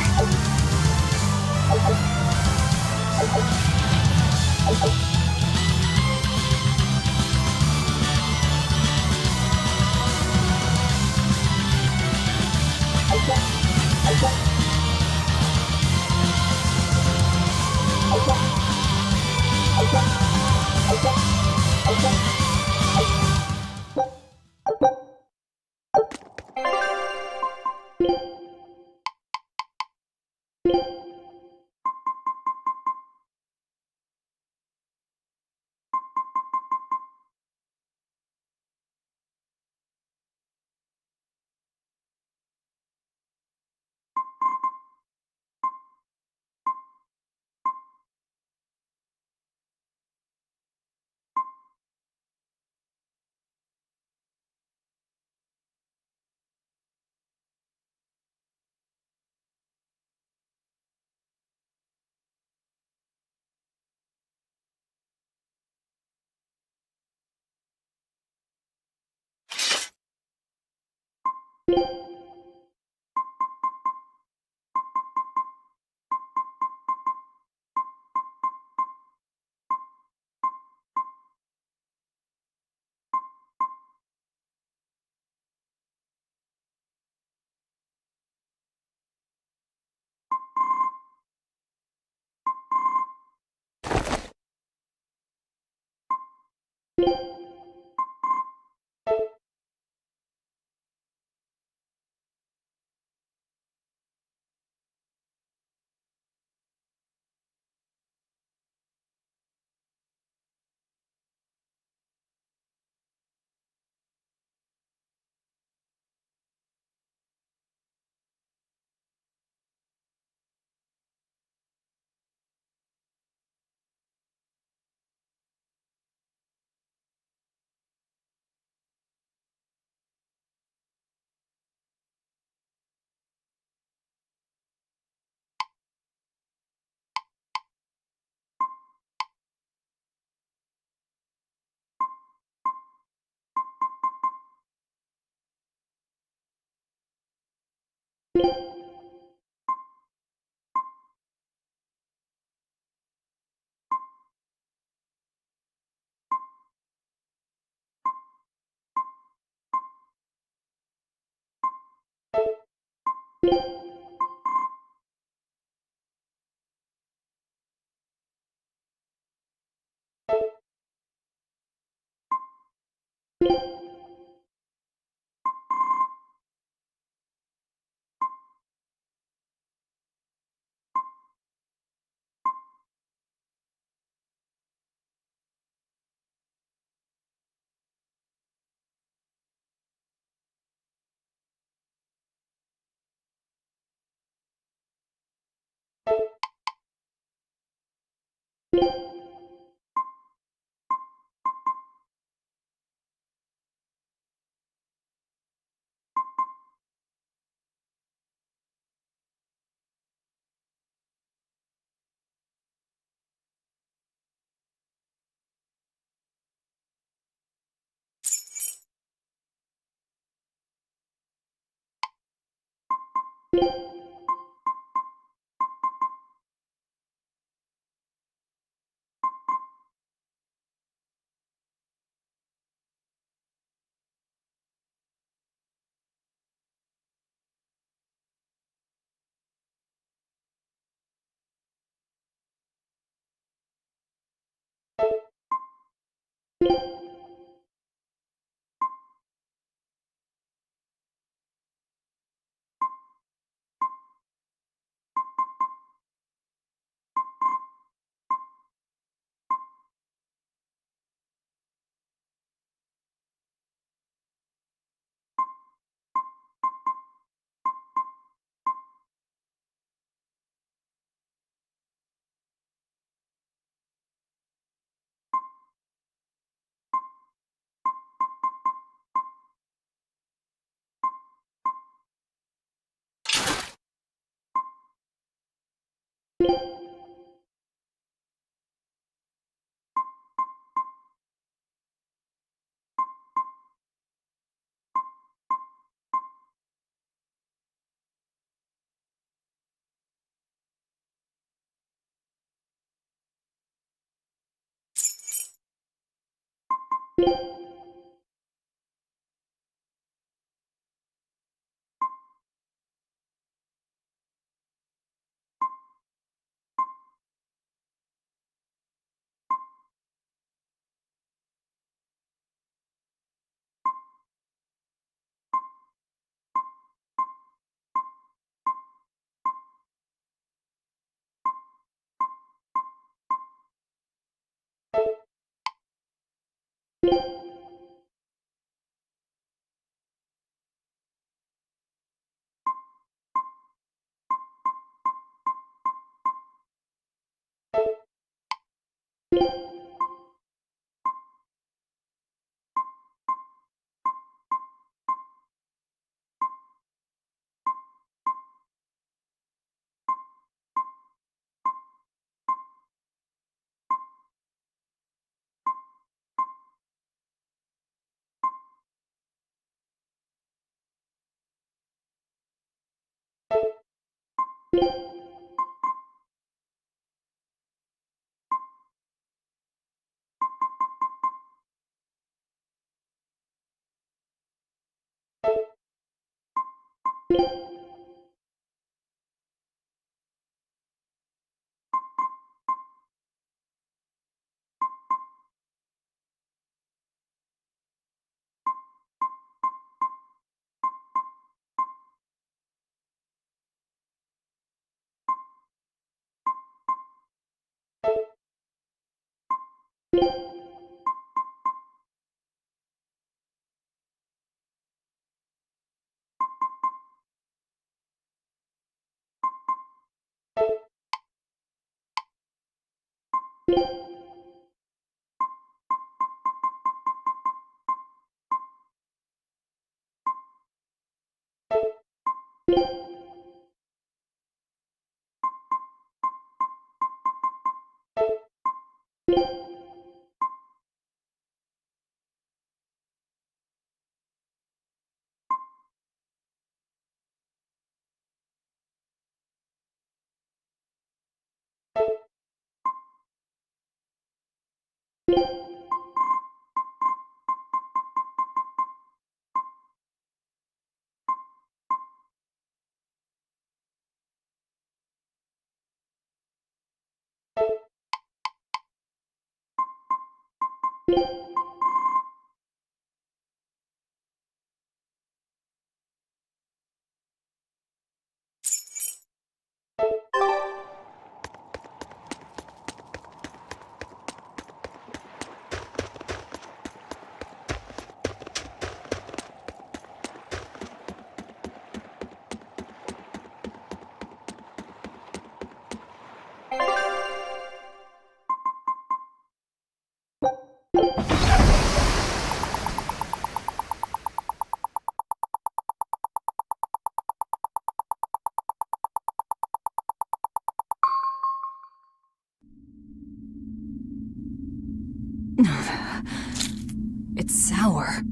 It's sour.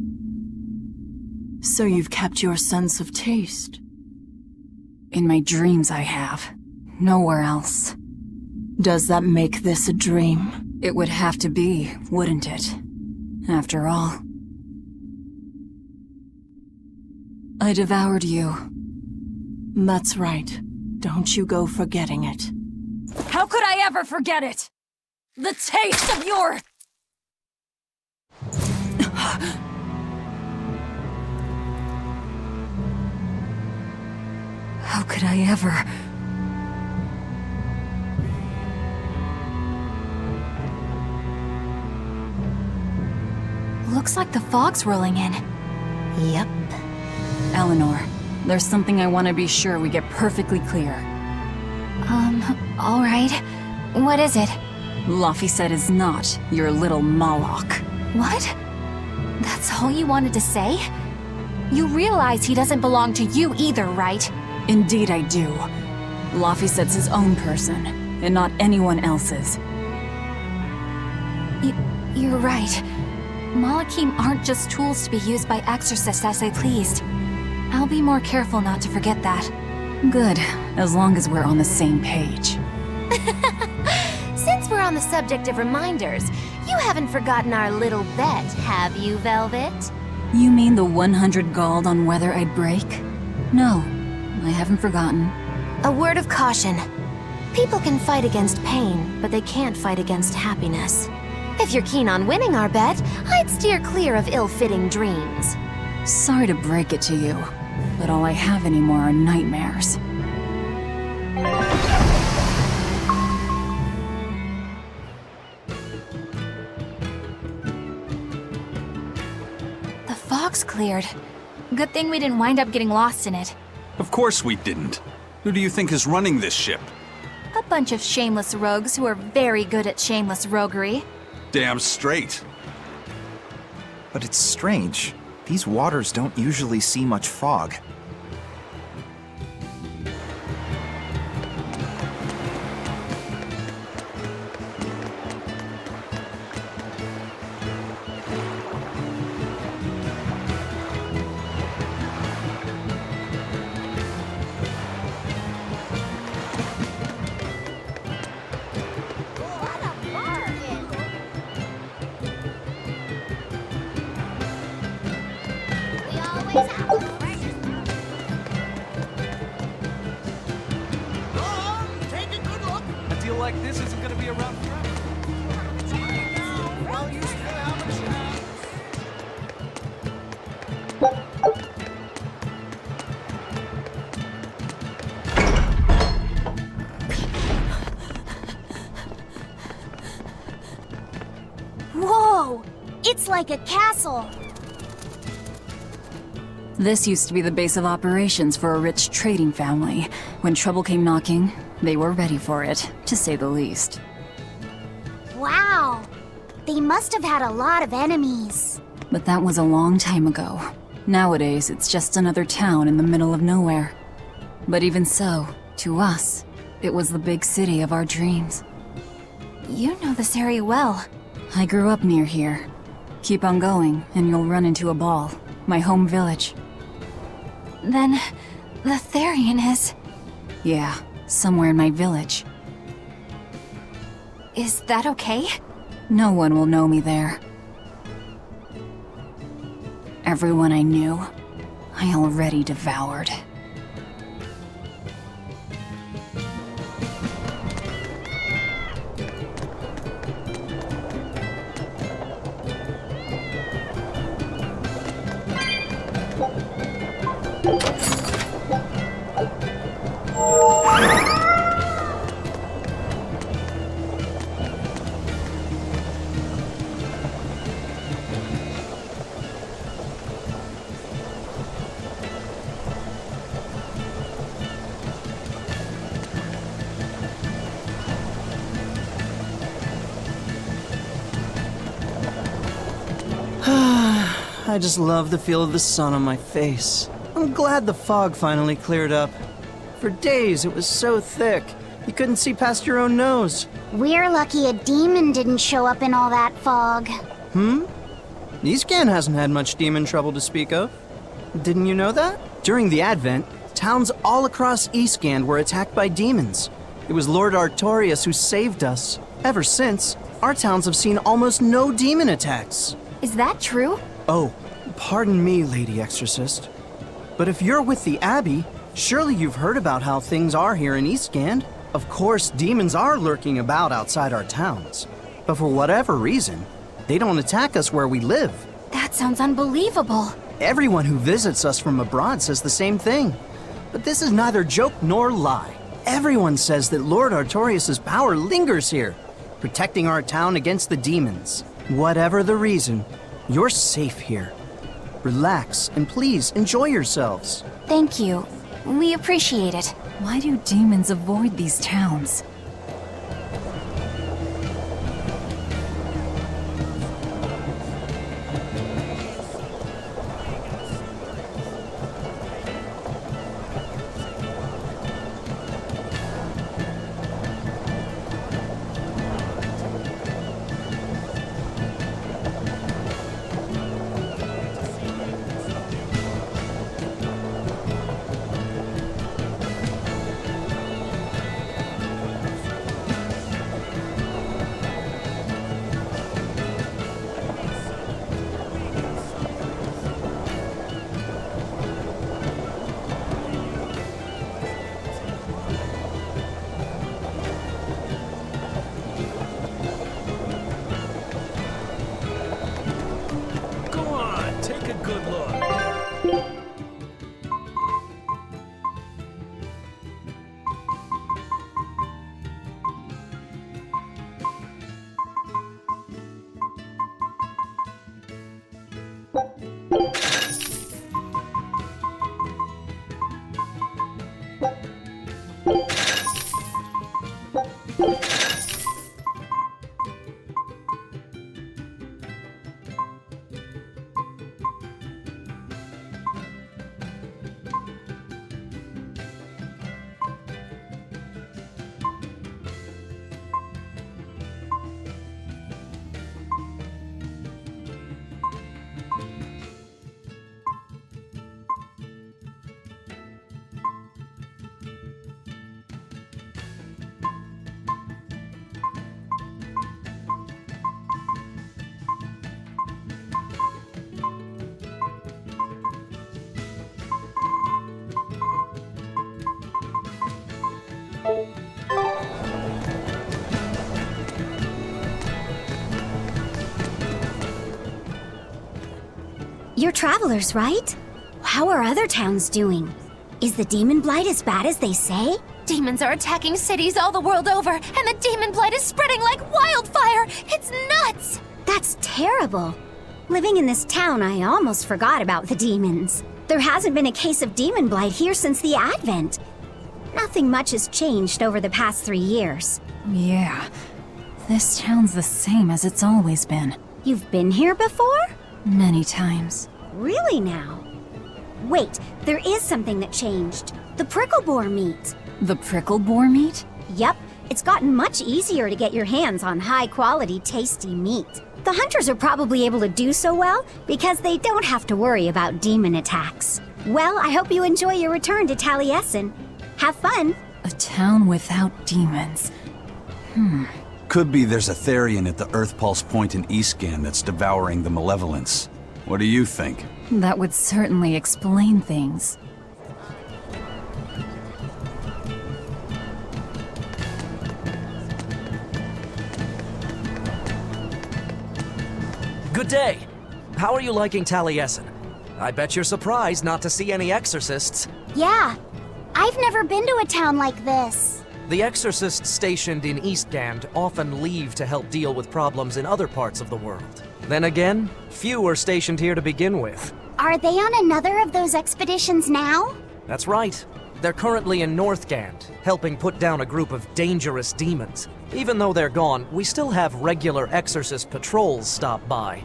So you've kept your sense of taste? In my dreams I have. Nowhere else. Does that make this a dream? It would have to be, wouldn't it? After all. I devoured you. That's right. Don't you go forgetting it. How could I ever forget it? The taste of your... How could I ever... Looks like the fog's rolling in. Yep. Eleanor, there's something I want to be sure we get perfectly clear. All right. What is it? Laphicet is not your little Moloch. What? That's all you wanted to say? You realize he doesn't belong to you either, right? Indeed I do. Laphicet's his own person, and not anyone else's. You're right. Malachim aren't just tools to be used by exorcists as they pleased. I'll be more careful not to forget that. Good, as long as we're on the same page. Since we're on the subject of reminders, you haven't forgotten our little bet, have you, Velvet? You mean the 100 gold on whether I'd break? No, I haven't forgotten. A word of caution. People can fight against pain, but they can't fight against happiness. If you're keen on winning our bet, I'd steer clear of ill-fitting dreams. Sorry to break it to you, but all I have anymore are nightmares. The fog's cleared. Good thing we didn't wind up getting lost in it. Of course we didn't. Who do you think is running this ship? A bunch of shameless rogues who are very good at shameless roguery. Damn straight. But it's strange. These waters don't usually see much fog. A deal like this isn't gonna be around forever. Whoa! It's like a castle. This used to be the base of operations for a rich trading family. When trouble came knocking, they were ready for it, to say the least. Wow! They must have had a lot of enemies. But that was a long time ago. Nowadays, it's just another town in the middle of nowhere. But even so, to us, it was the big city of our dreams. You know this area well. I grew up near here. Keep on going, and you'll run into a ball. My home village. Then, the Therian is... Yeah, somewhere in my village. Is that okay? No one will know me there. Everyone I knew, I already devoured. I just love the feel of the sun on my face. I'm glad the fog finally cleared up. For days it was so thick, You couldn't see past your own nose. We're lucky a demon didn't show up in all that fog. Eastgan hasn't had much demon trouble to speak of. Didn't you know that? During the Advent, towns all across Eastgan were attacked by demons. It was Lord Artorias who saved us. Ever since, our towns have seen almost no demon attacks. Is that true? Oh, pardon me, Lady Exorcist. But if you're with the Abbey, surely you've heard about how things are here in Eastgand. Of course, demons are lurking about outside our towns. But for whatever reason, they don't attack us where we live. That sounds unbelievable. Everyone who visits us from abroad says the same thing. But this is neither joke nor lie. Everyone says that Lord Artorias' power lingers here, protecting our town against the demons. Whatever the reason, you're safe here. Relax and please enjoy yourselves. Thank you. We appreciate it. Why do demons avoid these towns? You're travelers, right? How are other towns doing? Is the demon blight as bad as they say? Demons are attacking cities all the world over, and the demon blight is spreading like wildfire! It's nuts! That's terrible. Living in this town, I almost forgot about the demons. There hasn't been a case of demon blight here since the Advent. Nothing much has changed over the past 3 years. Yeah, this town's the same as it's always been. You've been here before? Many times. Really now? Wait, there is something that changed. The prickle boar meat. The prickle boar meat? Yep, it's gotten much easier to get your hands on high-quality, tasty meat. The hunters are probably able to do so well because they don't have to worry about demon attacks. Well, I hope you enjoy your return to Taliesin. Have fun! A town without demons. Could be there's a Therian at the Earth Pulse Point in Eastgan that's devouring the malevolence. What do you think? That would certainly explain things. Good day. How are you liking Taliesin? I bet you're surprised not to see any exorcists. Yeah, I've never been to a town like this. The exorcists stationed in Eastgand often leave to help deal with problems in other parts of the world. Then again, few are stationed here to begin with. Are they on another of those expeditions now? That's right. They're currently in Northgand, helping put down a group of dangerous demons. Even though they're gone, we still have regular exorcist patrols stop by.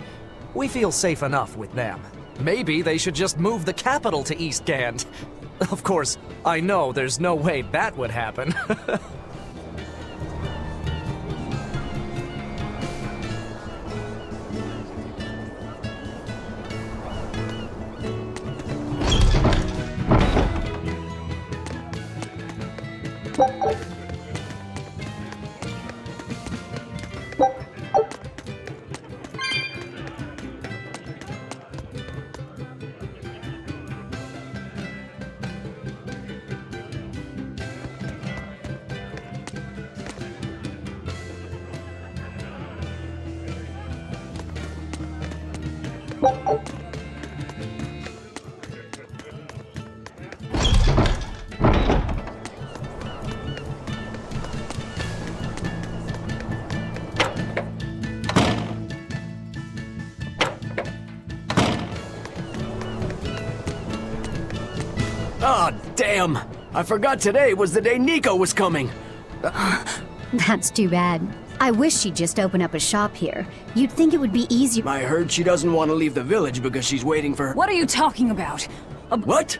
We feel safe enough with them. Maybe they should just move the capital to Eastgand. Of course, I know there's no way that would happen. Ah, damn! I forgot today was the day Nico was coming. That's too bad. I wish she'd just open up a shop here. You'd think it would be easier. I heard she doesn't want to leave the village because she's waiting for... What are you talking about? What?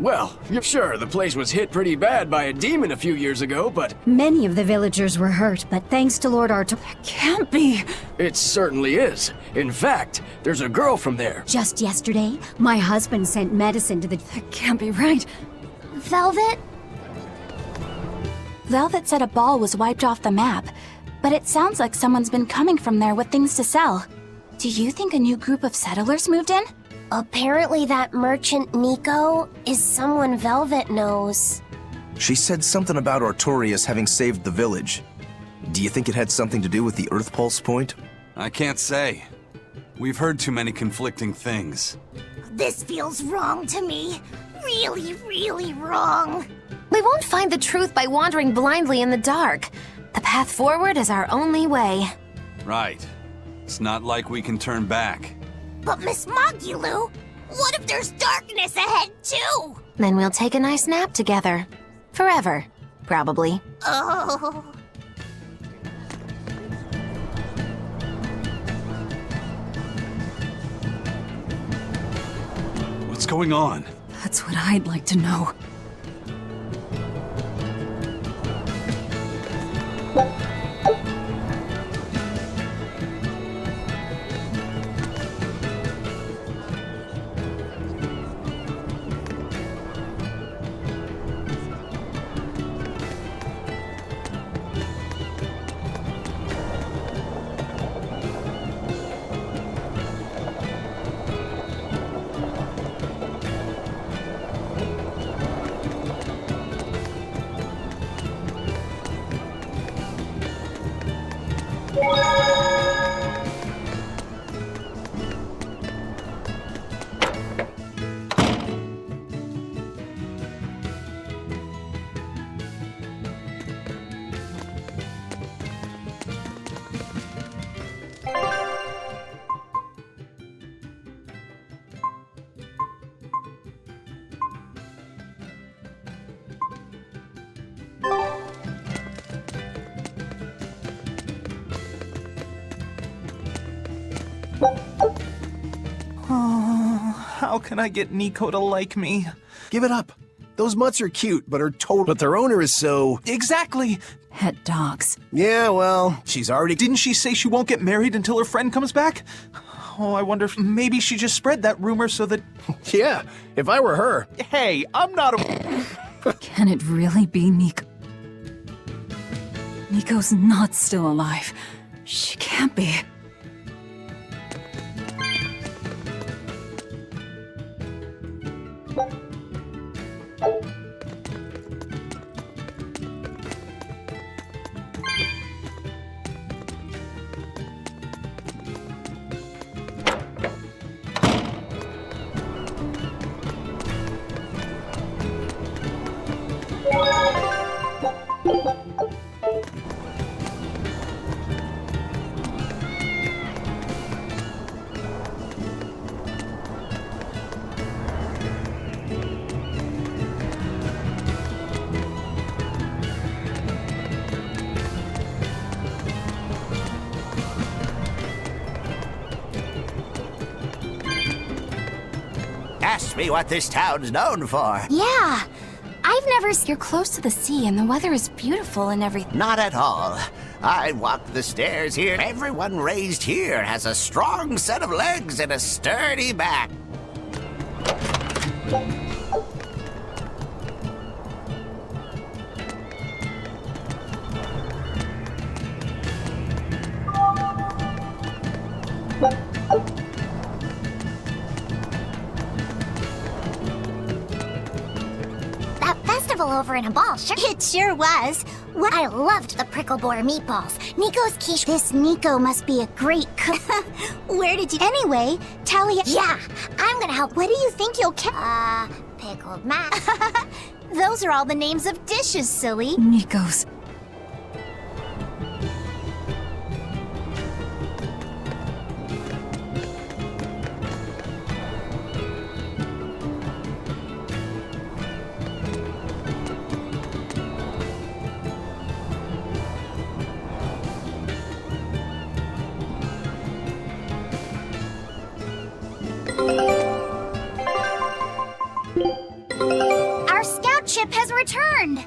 Well, you're sure the place was hit pretty bad by a demon a few years ago, but... Many of the villagers were hurt, but thanks to Lord Artur... Can't be! It certainly is. In fact, there's a girl from there. Just yesterday, my husband sent medicine to the... That can't be right. Velvet? Velvet said a ball was wiped off the map, but it sounds like someone's been coming from there with things to sell. Do you think a new group of settlers moved in? Apparently that merchant Nico is someone Velvet knows. She said something about Artorias having saved the village. Do you think it had something to do with the Earth Pulse point? I can't say. We've heard too many conflicting things. This feels wrong to me. Really, really wrong. We won't find the truth by wandering blindly in the dark. The path forward is our only way. Right. It's not like we can turn back. But Miss Mogulu, what if there's darkness ahead too? Then we'll take a nice nap together. Forever, probably. Oh. What's going on? That's what I'd like to know. How can I get Nico to like me? Give it up. Those mutts are cute, but but their owner is so... Exactly! Pet dogs. Yeah, well, she's already... Didn't she say she won't get married until her friend comes back? Oh, I wonder if maybe she just spread that rumor so that... Yeah, if I were her. Hey, I'm not a... Can it really be Nico? Nico's not still alive. She can't be. Ask me what this town's known for. Yeah. I've never... You're close to the sea and the weather is beautiful and everything. Not at all. I walked the stairs here. Everyone raised here has a strong set of legs and a sturdy back. over in a ball, sure. It sure was. Well, I loved the prickle boar meatballs. Nico's quiche. This Nico must be a great cook. Where did you... Anyway, Talia... Yeah, I'm gonna help. What do you think you'll pickled mash. Those are all the names of dishes, silly. Nico's. Our scout ship has returned.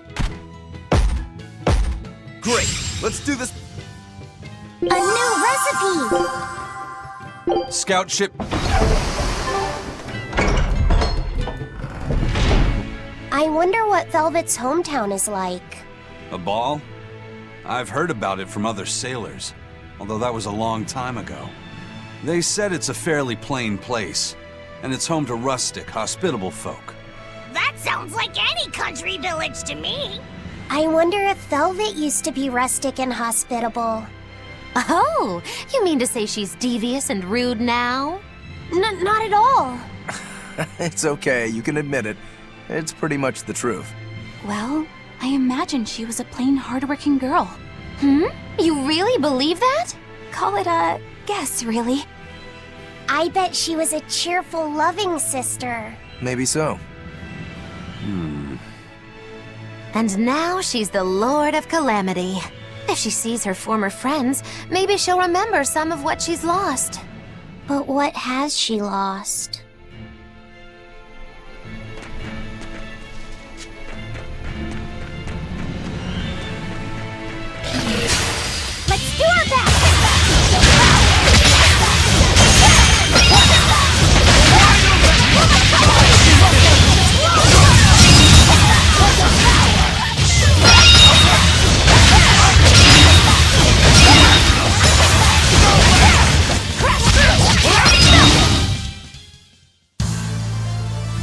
Great. Let's do this. A new recipe. Scout ship. I wonder what Velvet's hometown is like. A ball? I've heard about it from other sailors, although that was a long time ago. They said it's a fairly plain place, and it's home to rustic, hospitable folk. That sounds like any country village to me. I wonder if Velvet used to be rustic and hospitable. Oh, you mean to say she's devious and rude now? Not at all. It's okay, you can admit it. It's pretty much the truth. Well, I imagine she was a plain, hardworking girl. Hmm? You really believe that? Call it a guess, really. I bet she was a cheerful, loving sister. Maybe so. And now she's the Lord of Calamity. If she sees her former friends, maybe she'll remember some of what she's lost. But what has she lost? Let's do our best.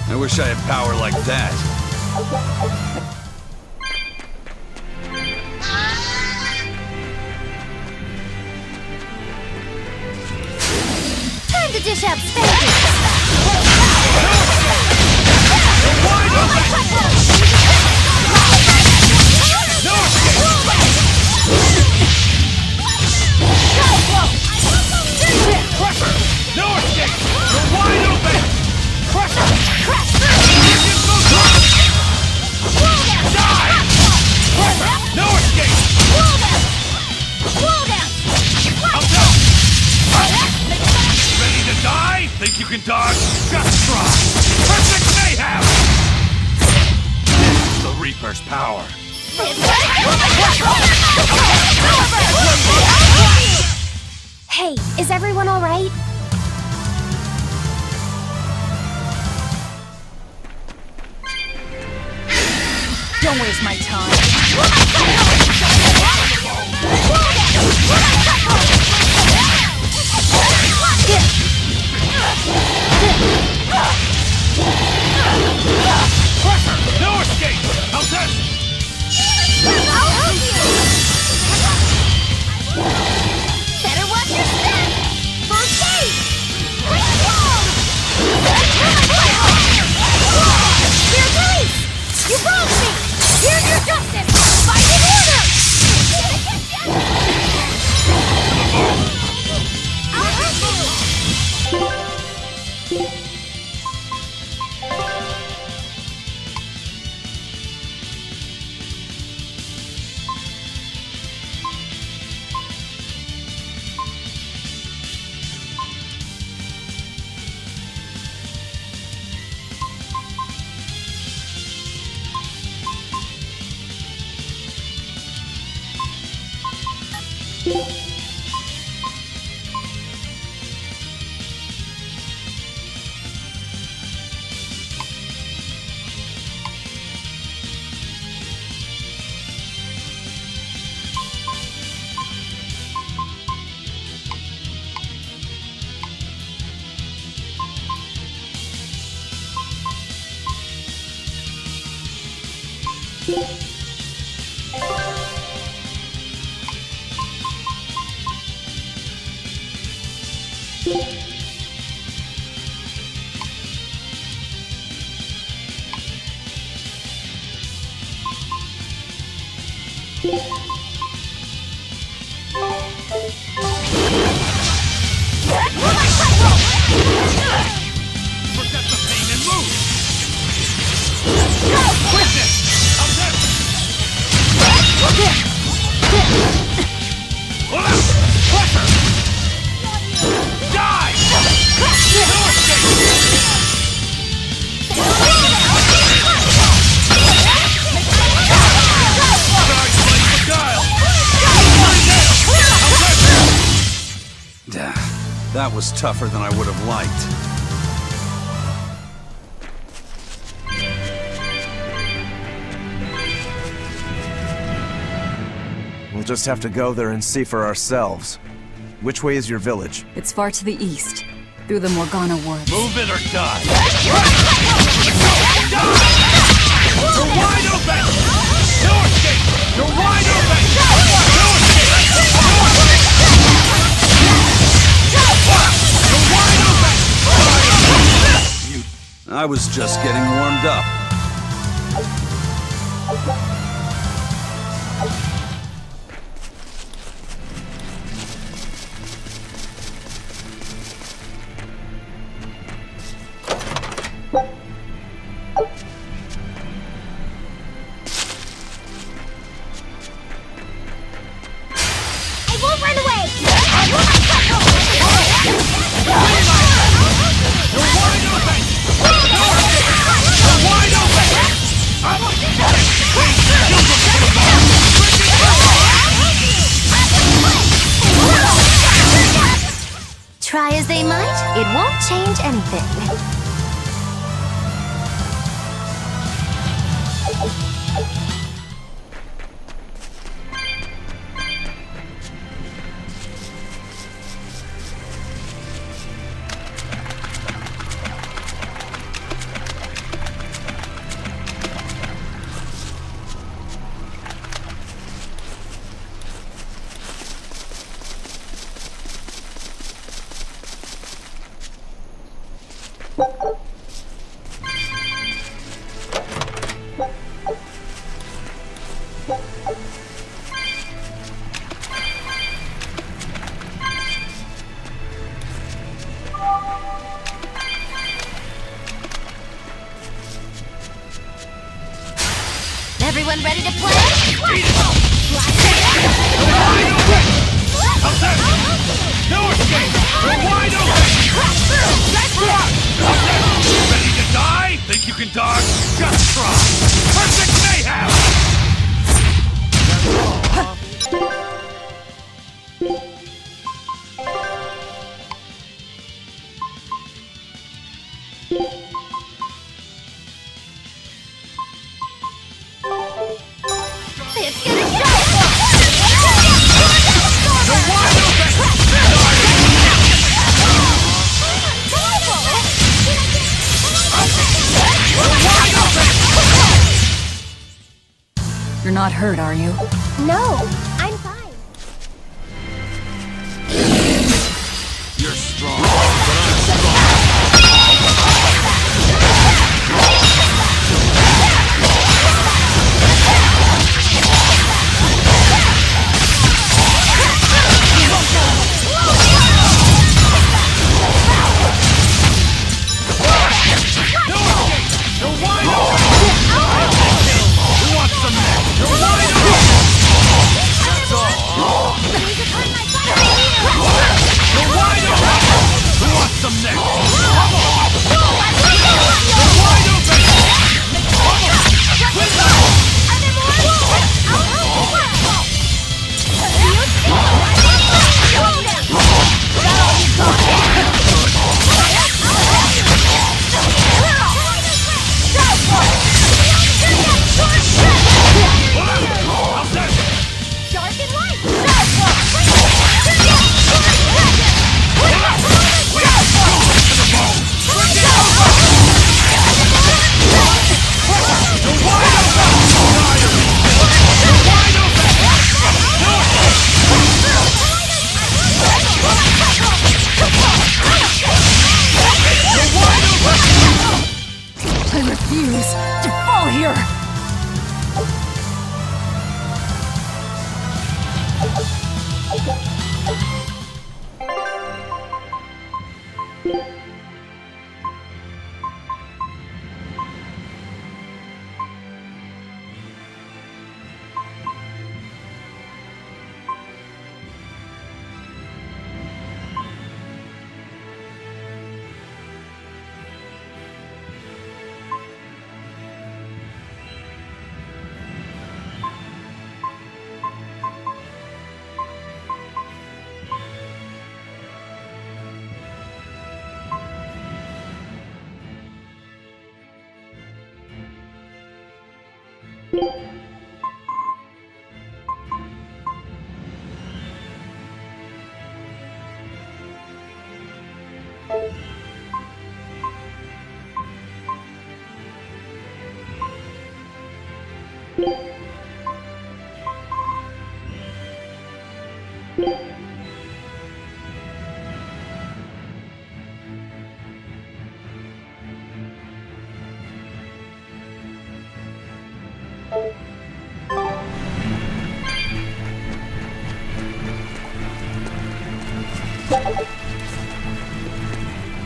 I wish I had power like that. Time to dish out spankings! No escape! You're wide open! Crush it! Crush! Die! No escape! Out down! Ready to die? Think you can dodge? Just try! Perfect mayhem! This is the Reaper's power. Hey, is everyone all right? Don't waste my time. No escape! I'll test! I'll help you! Better watch your step! First aid! Here's release! You wronged me! Here's your justice! Fight in order! I'll help you! Forget the pain and move! Quickness! Pull out! Pressure! Die! No escape! That was tougher than I would have liked. We'll just have to go there and see for ourselves. Which way is your village? It's far to the east, through the Morgana woods. Move it or die! You're wide open! No escape! You're wide open! No escape! You're wide open! I was just getting warmed up. Try as they might, it won't change anything. Everyone ready to play? No escape! We're wide open! Ready to die? Think you can dodge? Just try! Perfect mayhem! It's gonna go! You're not hurt, are you? No, I'm fine. You're strong, but I'm strong. You're wide open! Who wants some next? You're wide open!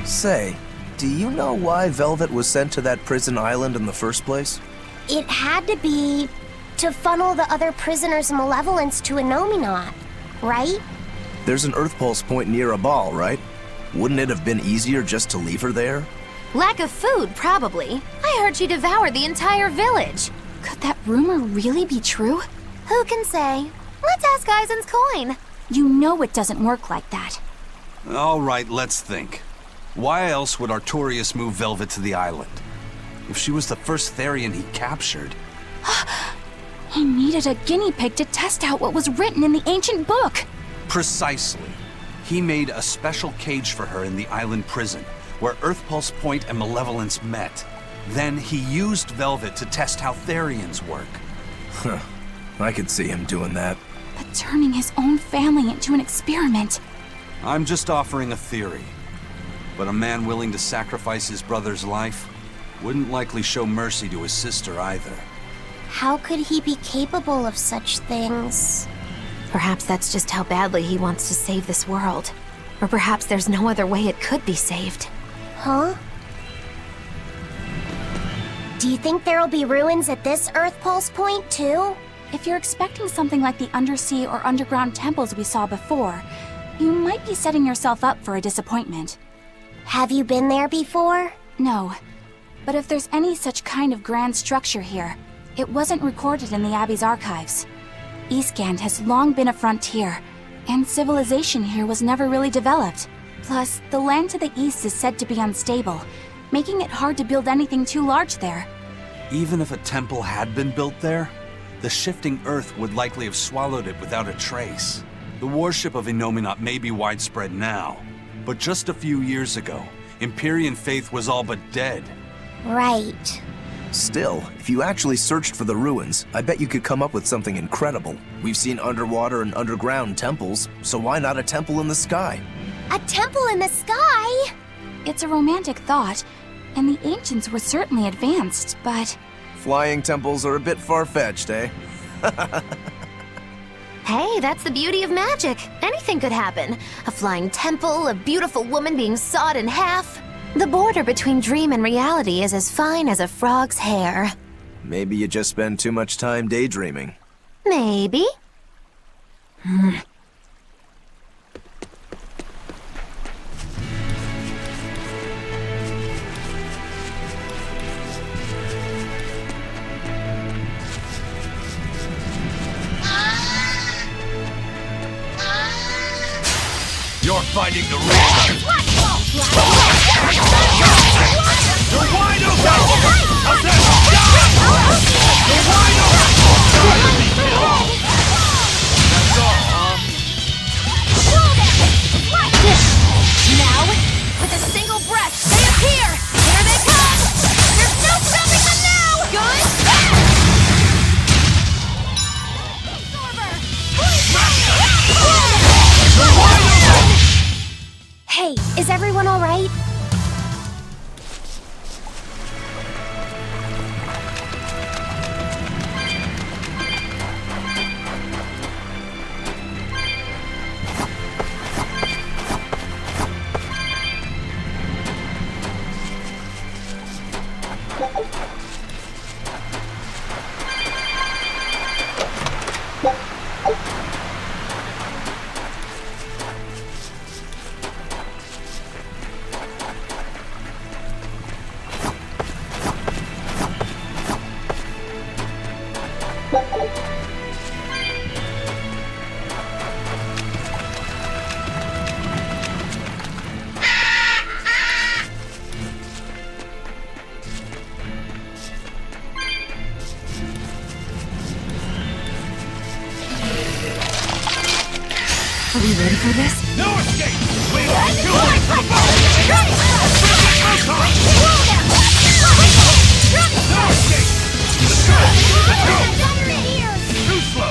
Say, do you know why Velvet was sent to that prison island in the first place? It had to be to funnel the other prisoners' malevolence to Innominat, right? There's an Earth Pulse point near a ball, right? Wouldn't it have been easier just to leave her there? Lack of food, probably. I heard she devoured the entire village. Could that rumor really be true? Who can say? Let's ask Eisen's coin. You know it doesn't work like that. All right, let's think. Why else would Artorius move Velvet to the island? If she was the first Therian he captured... He needed a guinea pig to test out what was written in the ancient book. Precisely. He made a special cage for her in the island prison, where Earth Pulse Point and Malevolence met. Then he used Velvet to test how Therians work. Huh. I could see him doing that. But turning his own family into an experiment. I'm just offering a theory. But a man willing to sacrifice his brother's life wouldn't likely show mercy to his sister either. How could he be capable of such things? Perhaps that's just how badly he wants to save this world. Or perhaps there's no other way it could be saved. Huh? Do you think there'll be ruins at this Earth Pulse point, too? If you're expecting something like the undersea or underground temples we saw before, you might be setting yourself up for a disappointment. Have you been there before? No. But if there's any such kind of grand structure here, it wasn't recorded in the Abbey's archives. Eastgand has long been a frontier, and civilization here was never really developed. Plus, the land to the east is said to be unstable, making it hard to build anything too large there. Even if a temple had been built there, the shifting earth would likely have swallowed it without a trace. The worship of Innominat may be widespread now, but just a few years ago, Empyrean faith was all but dead. Right. Still, if you actually searched for the ruins, I bet you could come up with something incredible. We've seen underwater and underground temples, so why not a temple in the sky? A temple in the sky? It's a romantic thought, and the ancients were certainly advanced, but... Flying temples are a bit far-fetched, eh? Hey, that's the beauty of magic. Anything could happen. A flying temple, a beautiful woman being sawed in half. The border between dream and reality is as fine as a frog's hair. Maybe you just spend too much time daydreaming. Maybe. You're fighting the wrong. You're wide open! How's that? You're wide open! That's all, Now, with a single breath, they appear! Here they come! There's no stopping them now! Hey, is everyone all right? Are we ready for this? No escape! We are two to the ball! No escape! Let's go! Too slow!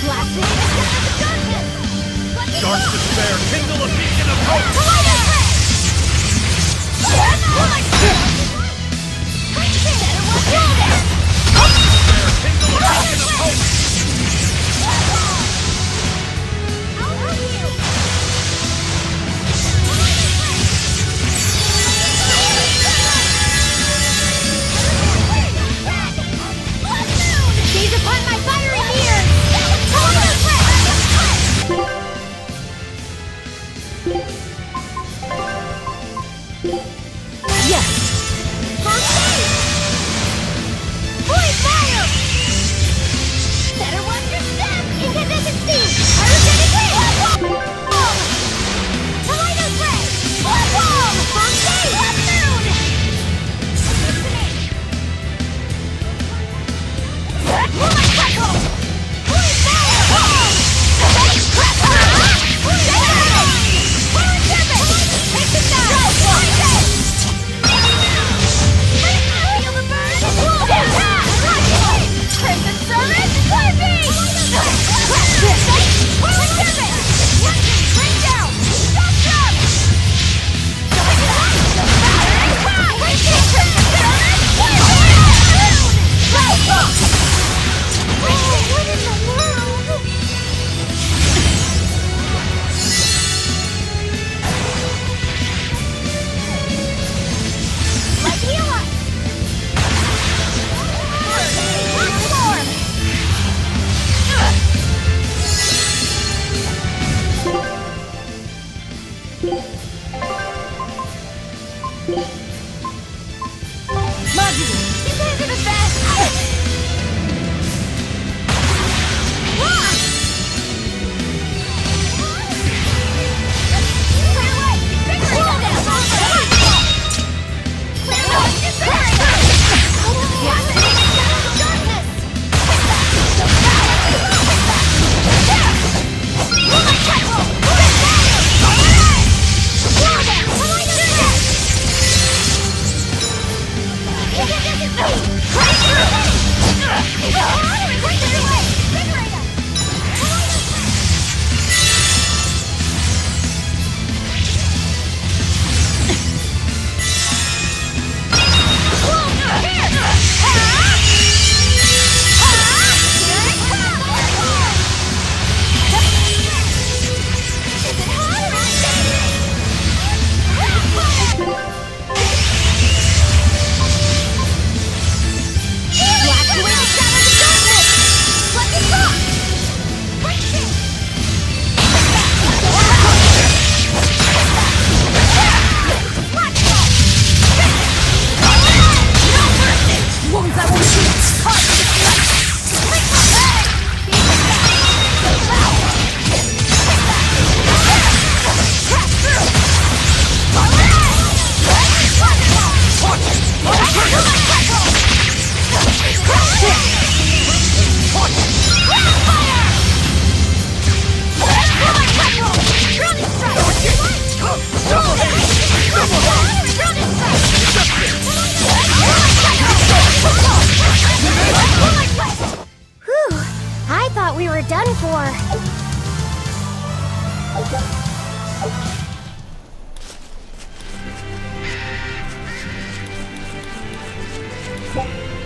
crackle! Dark despair, kindle a beacon of hope! Gaze upon my fiery mirror! Yes! First aid! Void fire! Better watch your step! Incandescent steam! Pyrogenic ray! Bomb! Kaleidos ray! Blood bomb! First aid! Blood moon! Moonlight crackle! Void fire! Bomb! Fake crackle! Void fire! Power tempest! Take the shot! Void fire! Feel the burn! Crimson Summit! Clipping! Power tempest! Bring down! Stop jump! What in the world? Let's heal us! Transform! Maggie! You guys are the best! Clear away! Clear